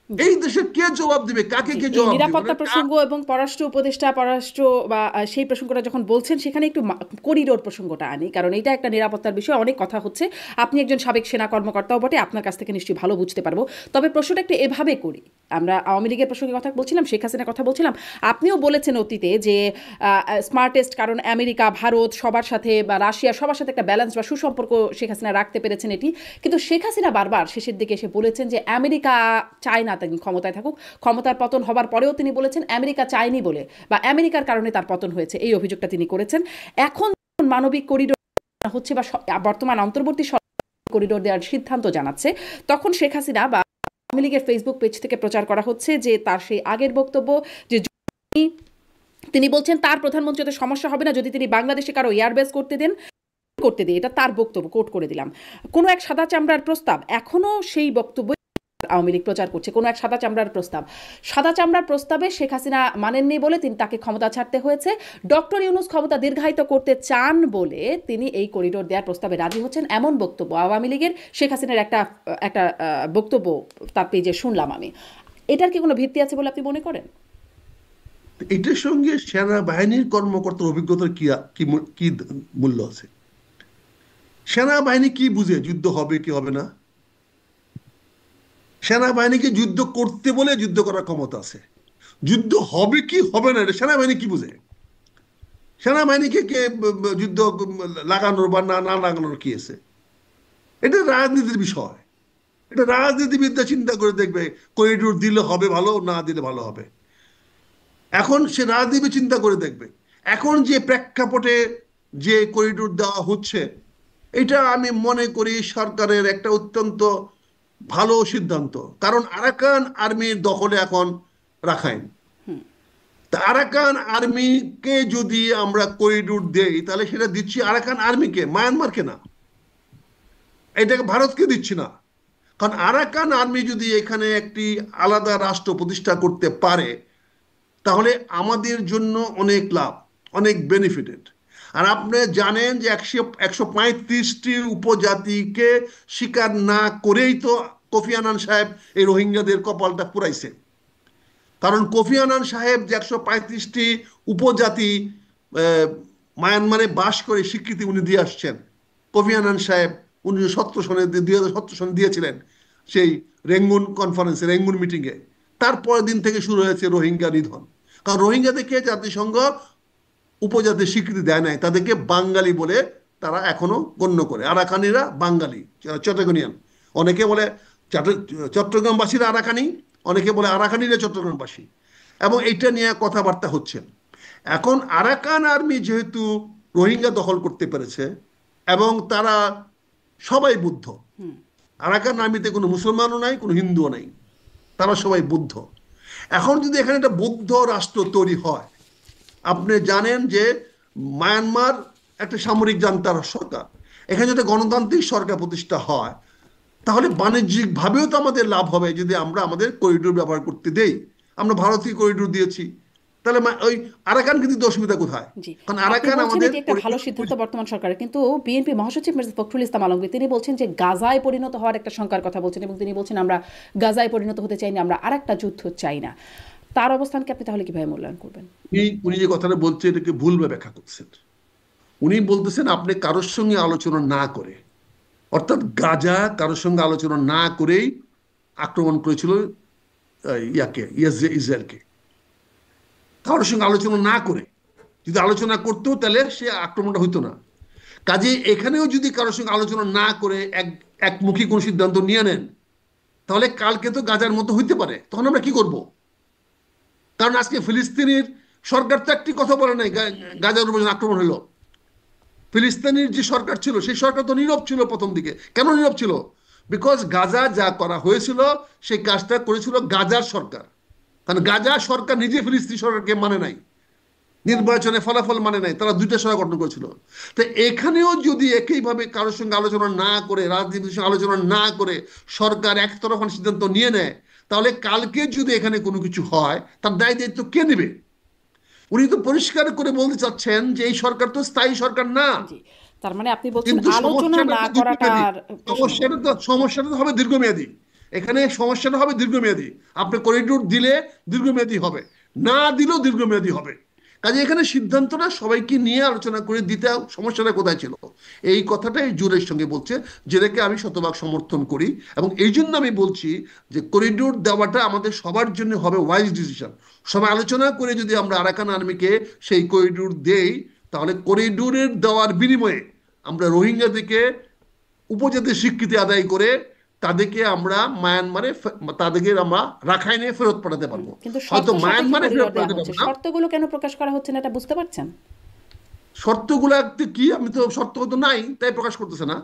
জি। এই দেশে কে জবাব দিবে? কাকে জি, কে এই জবাব দিবে? মানে নিরাপত্তা প্রসঙ্গ এবং পররাষ্ট্র উপদেষ্টা পররাষ্ট্র বা সেই প্রসঙ্গটা যখন বলছেন সেখানে একটু করিডোর প্রসঙ্গটা আনি, কারণ এটা একটা নিরাপত্তার বিষয়, অনেক কথা হচ্ছে। আপনি একজন সাবেক সেনা কর্মকর্তাও বটে, আপনার কাছ থেকে নিশ্চয়ই ভালো বুঝতে পারবো। তবে প্রশ্নটা একটু এভাবে করি, আমরা আওয়ামী লীগের প্রসঙ্গে কথা বলছিলাম, শেখ হাসিনার কথা বলছিলাম। আপনিও বলেছেন অতীতে যে স্মার্টেস্ট, কারণ আমেরিকা, ভারত সবার সাথে বা রাশিয়া সবার সাথে একটা ব্যালেন্স বা সুসম্পর্ক শেখ হাসিনা রাখতে পেরেছেন এটি। কিন্তু শেখ হাসিনা বারবার শেষের দিকে এসে বলেছেন যে আমেরিকা চায় না তিনি ক্ষমতায় থাকুক। ক্ষমতার পতন হবার পরেও তিনি বলেছেন আমেরিকা চায়নি বলে বা আমেরিকার কারণে তার পতন হয়েছে, এই অভিযোগটা তিনি করেছেন। এখন মানবিক করিডোর হচ্ছে বা বর্তমান অন্তর্বর্তী করিডোর দেওয়ার সিদ্ধান্ত জানাচ্ছে, তখন শেখ হাসিনা বা আওয়ামী লীগের ফেসবুক পেজ থেকে প্রচার করা হচ্ছে যে তার সেই আগের বক্তব্য, যে তিনি বলছেন তার প্রধানমন্ত্রীতে সমস্যা হবে না যদি তিনি বাংলাদেশে কারো এয়ারবেস করতে দিয়ে, এটা তার বক্তব্য, কোট করে দিলাম। কোনো এক সাদা চামড়ার প্রস্তাব, এখনো সেই বক্তব্য আওয়ামী লীগ প্রচার করছে, কোনো এক সাদা চামড়ার প্রস্তাব। সাদা চামড়ার প্রস্তাবে শেখ হাসিনা মানেননি বলে তিনি তাকে ক্ষমতা ছাড়তে হয়েছে। ডক্টর ইউনূস ক্ষমতা দীর্ঘায়িত করতে চান বলে তিনি এই করিডোর দেওয়ার প্রস্তাবে রাজি হচ্ছেন, এমন বক্তব্য আওয়ামী লীগের শেখ হাসিনার একটা একটা বক্তব্য তার পেজে শুনলাম আমি। এটার কি কোনো ভিত্তি আছে বলে আপনি মনে করেন? এটার সঙ্গে সেনাবাহিনীর কর্মকর্তার অভিজ্ঞতার কি কি কি মূল্য আছে? সেনাবাহিনী কি বুঝে যুদ্ধ হবে কি হবে না? সেনাবাহিনীকে যুদ্ধ করতে বলে যুদ্ধ করার ক্ষমতা আছে। যুদ্ধ হবে কি হবে না এটা সেনাবাহিনী কি বুঝে? সেনাবাহিনীকে কে যুদ্ধ লাগানোর বা না না লাগানোর কি আছে? এটা রাজনীতির বিষয়। এটা রাজনীতিবিদরা চিন্তা করে দেখবে করিডোর দিলে হবে ভালো, না দিলে ভালো হবে। এখন সে রাজনীতি চিন্তা করে দেখবে। এখন যে প্রেক্ষাপটে যে করিডোর দেওয়া হচ্ছে, এটা আমি মনে করি সরকারের একটা অত্যন্ত ভালো সিদ্ধান্ত। কারণ আরাকান আর্মির দখলে এখন রাখাইন। তা আরাকান আর্মিকে যদি আমরা করিডোর দেই তাহলে সেটা দিচ্ছি আরাকান আর্মিকে, মায়ানমারকে না। এটাকে ভারতকে দিচ্ছি না। কারণ আরাকান আর্মি যদি এখানে একটি আলাদা রাষ্ট্র প্রতিষ্ঠা করতে পারে তাহলে আমাদের জন্য অনেক লাভ, অনেক বেনিফিটেড। আর আপনি জানেন যে 135টি উপজাতিকে স্বীকার না করেই তো কোফি আনান সাহেব এই রোহিঙ্গাদের কপালটা পুরাইছে। কারণ কোফি আনান সাহেব যে 135টি উপজাতি মায়ানমারে বাস করে স্বীকৃতি উনি দিয়ে আসছেন। কোফি আনান সাহেব 2017 সনে দিয়েছিলেন সেই রেঙ্গুন কনফারেন্সে, রেঙ্গুন মিটিংয়ে। তারপরের দিন থেকে শুরু হয়েছে রোহিঙ্গা নিধন। কারণ রোহিঙ্গাদেরকে জাতিসংঘ উপজাতির স্বীকৃতি দেয় নাই, তাদেরকে বাঙালি বলে তারা এখনো গণ্য করে। আরাকানিরা বাঙালি, চট্টগ্রামিয়ান। অনেকে বলে চট্টগ্রামবাসীরা আরাকানি, অনেকে বলে আরাকানিরা চট্টগ্রামবাসী। এবং এইটা নিয়ে কথাবার্তা হচ্ছে। এখন আরাকান আর্মি যেহেতু রোহিঙ্গা দখল করতে পেরেছে এবং তারা সবাই বুদ্ধ, আরাকান আর্মিতে কোনো মুসলমানও নাই, কোনো হিন্দুও নাই, তারা সবাই বুদ্ধ। এখন যদি এখানে একটা বৌদ্ধ রাষ্ট্র তৈরি হয়, আপনি জানেন যে মায়ানমার একটা সামরিক জান্তার সরকার, এখানে যদি গণতান্ত্রিক সরকার প্রতিষ্ঠা হয় তাহলে বাণিজ্যিকভাবেও তো আমাদের লাভ হবে যদি আমরা আমাদের করিডোর ব্যবহার করতে দেই। আমরা ভারতীয় করিডোর দিয়েছি, তাহলে ওই আরাকান কিন্তু অসুবিধা কোথায়? জি। কারণ আপনি আরাকান বলছেন আমাদের এটি একটা ভালো সিদ্ধান্ত বর্তমান সরকারের, কিন্তু বিএনপি মহাসচিব মির্জা ফখরুল ইসলাম আলমগীর তিনি বলছেন যে গাজায় পরিণত হওয়ার একটা শঙ্কার কথা বলছেন, এবং তিনি বলছেন আমরা গাজায় পরিণত হতে চাই না, আমরা আরেকটা যুদ্ধ চাই না। তার অবস্থানকে আপনি তাহলে কিভাবে মূল্যায়ন করবেন? উনি যে কথাটা বলছে এটাকে ভুলভাবে ব্যাখ্যা করছেন। উনি বলতেছেন আপনি কারোর সঙ্গে আলোচনা না করে, অর্থাৎ গাজা কারোর সঙ্গে আলোচনা না করেই আক্রমণ করেছিল ইসরায়েলকে, কারোর সঙ্গে আলোচনা না করে। যদি আলোচনা করতো তাহলে সে আক্রমণটা হইতো না। কাজে এখানেও যদি কারোর সঙ্গে আলোচনা না করে একমুখী কোন সিদ্ধান্ত নিয়ে নেন, তাহলে কালকে তো গাজার মতো হইতে পারে। তখন আমরা কি করব? কারণ আজকে ফিলিস্তিনের সরকার তো একটি কথা বলে নাই গাজার উপর আক্রমণ হলো। ফিলিস্তিনের যে সরকার ছিল সেই সরকার তো নীরব ছিল প্রথম দিকে। কেন নীরব ছিল? বিকজ গাজা যা করা হয়েছিল সেই কাজটা করেছিল গাজার সরকার। কারণ গাজা সরকার নিজে ফিলিস্তিনি সরকারকে মানে নাই, নির্বাচনে ফলাফল মানে নাই, তারা দুইটা সরকার গঠন করেছিল। তো এখানেও যদি একইভাবে কারোর সঙ্গে আলোচনা না করে, রাজনীতির সঙ্গে আলোচনা না করে সরকার একতরফা সিদ্ধান্ত নিয়ে নেয়, তাহলে কালকে যদি এখানে কোনো কিছু হয় তার দায় দায়িত্ব কে নেবে? উনি তো পরিষ্কার করে বলতে চাচ্ছেন যে এই সরকার তো স্থায়ী সরকার না। জি, তার মানে আপনি বলছেন কিন্তু আলোচনা সমস্যাটা না তো দীর্ঘমেয়াদী। করাটার প্রসঙ্গ। সমস্যাটা তো হবে দীর্ঘমেয়াদী। এখানে সমস্যাটা হবে দীর্ঘমেয়াদী। আপনি করিডোর দিলে দীর্ঘমেয়াদী হবে, না দিলেও দীর্ঘমেয়াদী হবে। কাজে এখানে সিদ্ধান্তটা সবাইকে নিয়ে আলোচনা করে দিতে। সমস্যাটা কোথায় ছিল? এই কথাটাই জোরের সঙ্গে বলছে, যেটাকে আমি শতভাগ সমর্থন করি। এবং এই জন্য আমি বলছি যে করিডোর দেওয়াটা আমাদের সবার জন্য হবে ওয়াইজ ডিসিশন। সবাই আলোচনা করে যদি আমরা আরাকান আর্মিকে সেই করিডোর দেই, তাহলে করিডোরের দেওয়ার বিনিময়ে আমরা রোহিঙ্গাদেরকে উপজাতির স্বীকৃতি আদায় করে তাদেরকে আমরা মায়ানমারে, তাদেরকে আমরা রাখাইনে ফেরত পাঠাতে পারবো। কিন্তু শর্ত হয়তো সাপেক্ষে মায়ানমারে করিডোর ফেরত দেওয়া পাঠাতে হচ্ছে, পারবো না। শর্তগুলো কেন প্রকাশ করা হচ্ছে না এটা বুঝতে পারছেন? শর্তগুলো কি? আমি তো শর্ত তো নাই তাই প্রকাশ করতেছে না।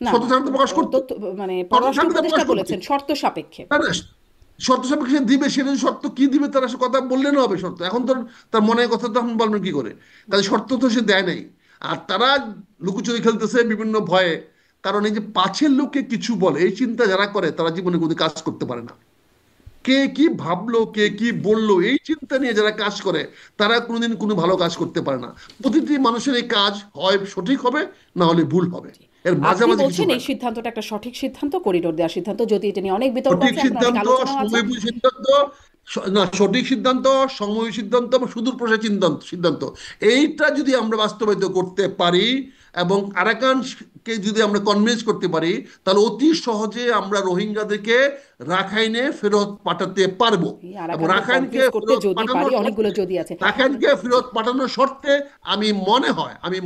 না শর্ত না, ছাড়া তো প্রকাশ করতো। তথ্য মানে শর্ত পররাষ্ট্র ছাড়া তো উপদেষ্টা প্রকাশ করতো বলেছেন শর্ত সাপেক্ষে। না না, শর্ত সাপেক্ষে দিবে। সেটা শর্ত কি দিবে তারা সে কথা বললে না হবে। শর্ত এখন তো তার মনের কথা তো এখন বলবেন কি করে? কাজে শর্ত তো সে দেয় নাই। আর তারা লুকোচুরি খেলতেছে বিভিন্ন ভয়ে। কারণ এই যে পাছের লোককে কিছু বলে, এই চিন্তা যারা করে তারা জীবনে কোনো কাজ করতে পারে না। কে কি ভাবলো, কে কি বললো, এই চিন্তা নিয়ে যারা কাজ করে তারা কোনোদিন কোনো ভালো কাজ করতে পারে না। প্রতিটি মানুষের এই কাজ হয় সঠিক হবে, না হলে ভুল হবে, এর আপনি মাঝামাঝি কিছু বলছেন হয় এই না। সিদ্ধান্তটা একটা সঠিক সিদ্ধান্ত, করিডোর দেওয়ার সিদ্ধান্ত, যদি এটা নিয়ে অনেক বিতর্ক সঠিক আছে, এখন অনেক সিদ্ধান্ত, আলোচনাও আছে। সময়োপযোগী সিদ্ধান্ত, না সঠিক সিদ্ধান্ত, সময় সিদ্ধান্ত এবং সুদূর প্রসারী সিদ্ধান্ত, এইটা যদি আমরা বাস্তবায়িত করতে পারি এবং আরাকানকে যদি আমরা কনভিন্স করতে পারি, তাহলে অতি সহজে আমরা রোহিঙ্গাদেরকে রাখাইনে ফেরত পাঠাতে পারবো। এই এবং আরাকানকে রাখাইনকে কনফিউজ করতে ফেরত যদি পারি, পাঠানোর অনেকগুলো শর্তে, যদি আছে। রাখাইনকে ফেরত পাঠানোর শর্তে আমি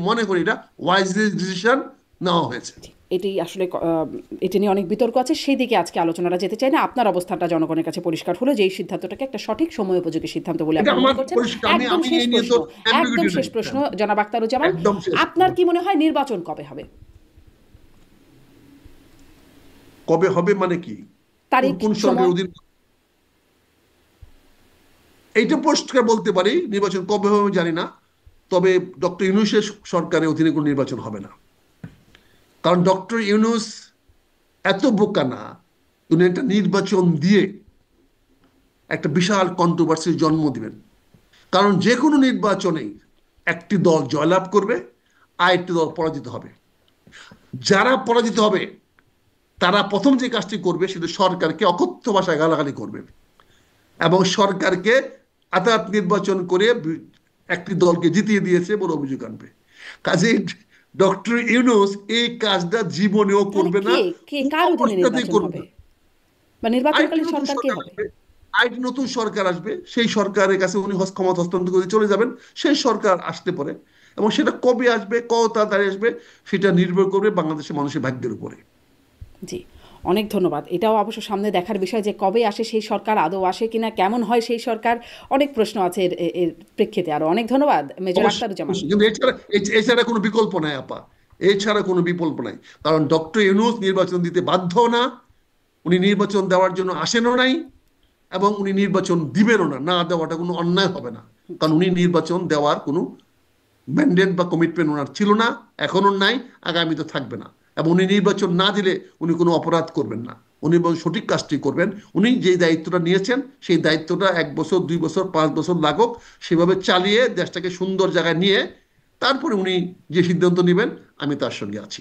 মনে করি এটা ওয়াইজ ডিসিশন নেওয়া হয়েছে। এটি আসলে এটি নিয়ে অনেক বিতর্ক আছে, সেই দিকে আজকে আলোচনাটা যেতে চাই না। আপনার অবস্থানটা জনগণের কাছে পরিষ্কার হলো যে এই সিদ্ধান্তটাকে একটা সঠিক সময় উপযোগী সিদ্ধান্ত বলে এটা আপনি আমার মনে করছেন। পরিষ্কার। আমি একদম আমি শেষ এই নিয়ে প্রশ্ন, তো একদম অ্যাম্বিগুইটি শেষ নাই। প্রশ্ন জনাব আখতারুজ্জামান, একদম শেষ। আপনার কি মনে হয় নির্বাচন কবে হবে? কবে হবে মানে কি? তারিখ, কোন সরকারের সময়? অধীন? এইটা পরিষ্কার বলতে পারি, নির্বাচন কবে হবে আমি জানি না। তবে ডক্টর ইউনূসের সরকারের অধীনে কোনো নির্বাচন হবে না। কারণ ডক্টর ইউনূস এত বোকা না, উনি একটা নির্বাচন দিয়ে একটা বিশাল কন্ট্রোভার্সির জন্ম দিবেন। কারণ যে কোনো নির্বাচনেই একটি দল জয়লাভ করবে, আরেকটি দল পরাজিত হবে। যারা পরাজিত হবে তারা প্রথম যে কাজটি করবে সেটা সরকারকে অকথ্য ভাষায় গালাগালি করবে এবং সরকারকে আদালত নির্বাচন করে একটি দলকে জিতিয়ে দিয়েছে বলে অভিযোগ আনবে। কাজে ডক্টর ইউনূস এই কাজটা জীবনেও তাহলে করবে না, কে কে কোনো কার অধীনে অবস্থাতেই নির্বাচন করবে হবে, না। বা আরেকটি নির্বাচনকালীন নতুন সরকার কে সরকার হবে? আসবে, আরেকটি নতুন সরকার আসবে, সেই সরকারের কাছে উনি ক্ষমতা হস্তান্তর করে চলে যাবেন। সেই সরকার আসতে পারে এবং সেটা কবে আসবে, কত তাড়াতাড়ি আসবে, সেটা নির্ভর করবে বাংলাদেশের মানুষের ভাগ্যের উপরে। জি, অনেক ধন্যবাদ। এটাও অবশ্য সামনে দেখার বিষয় যে কবে আসে সেই সরকার, আদৌ আসে কিনা, কেমন হয় সেই সরকার, অনেক প্রশ্ন আছে এর প্রেক্ষিতে। আরও অনেক ধন্যবাদ মেজর অবশ্যই আখতারুজ্জামান। অবশ্যই। কিন্তু এছাড়া কোনো বিকল্প নাই আপা, এছাড়া কোনো বিকল্প নাই। কারণ ডক্টর ইউনূস নির্বাচন দিতে বাধ্য না, উনি নির্বাচন দেওয়ার জন্য আসেনও নাই এবং উনি নির্বাচন দিবেনও না। না দেওয়াটা কোনো অন্যায় হবে না, কারণ উনি নির্বাচন দেওয়ার কোনো ম্যান্ডেট বা কমিটমেন্ট ওনার ছিল না, এখনো নাই, আগামী তো থাকবে না। এবং উনি নির্বাচন না দিলে উনি কোনো অপরাধ করবেন না, উনি সঠিক কাজটি করবেন। উনি যে দায়িত্বটা নিয়েছেন সেই দায়িত্বটা 1 বছর 2 বছর 5 বছর লাগুক সেভাবে চালিয়ে দেশটাকে সুন্দর জায়গায় নিয়ে তারপরে উনি যে সিদ্ধান্ত নেবেন আমি তার সঙ্গে আছি।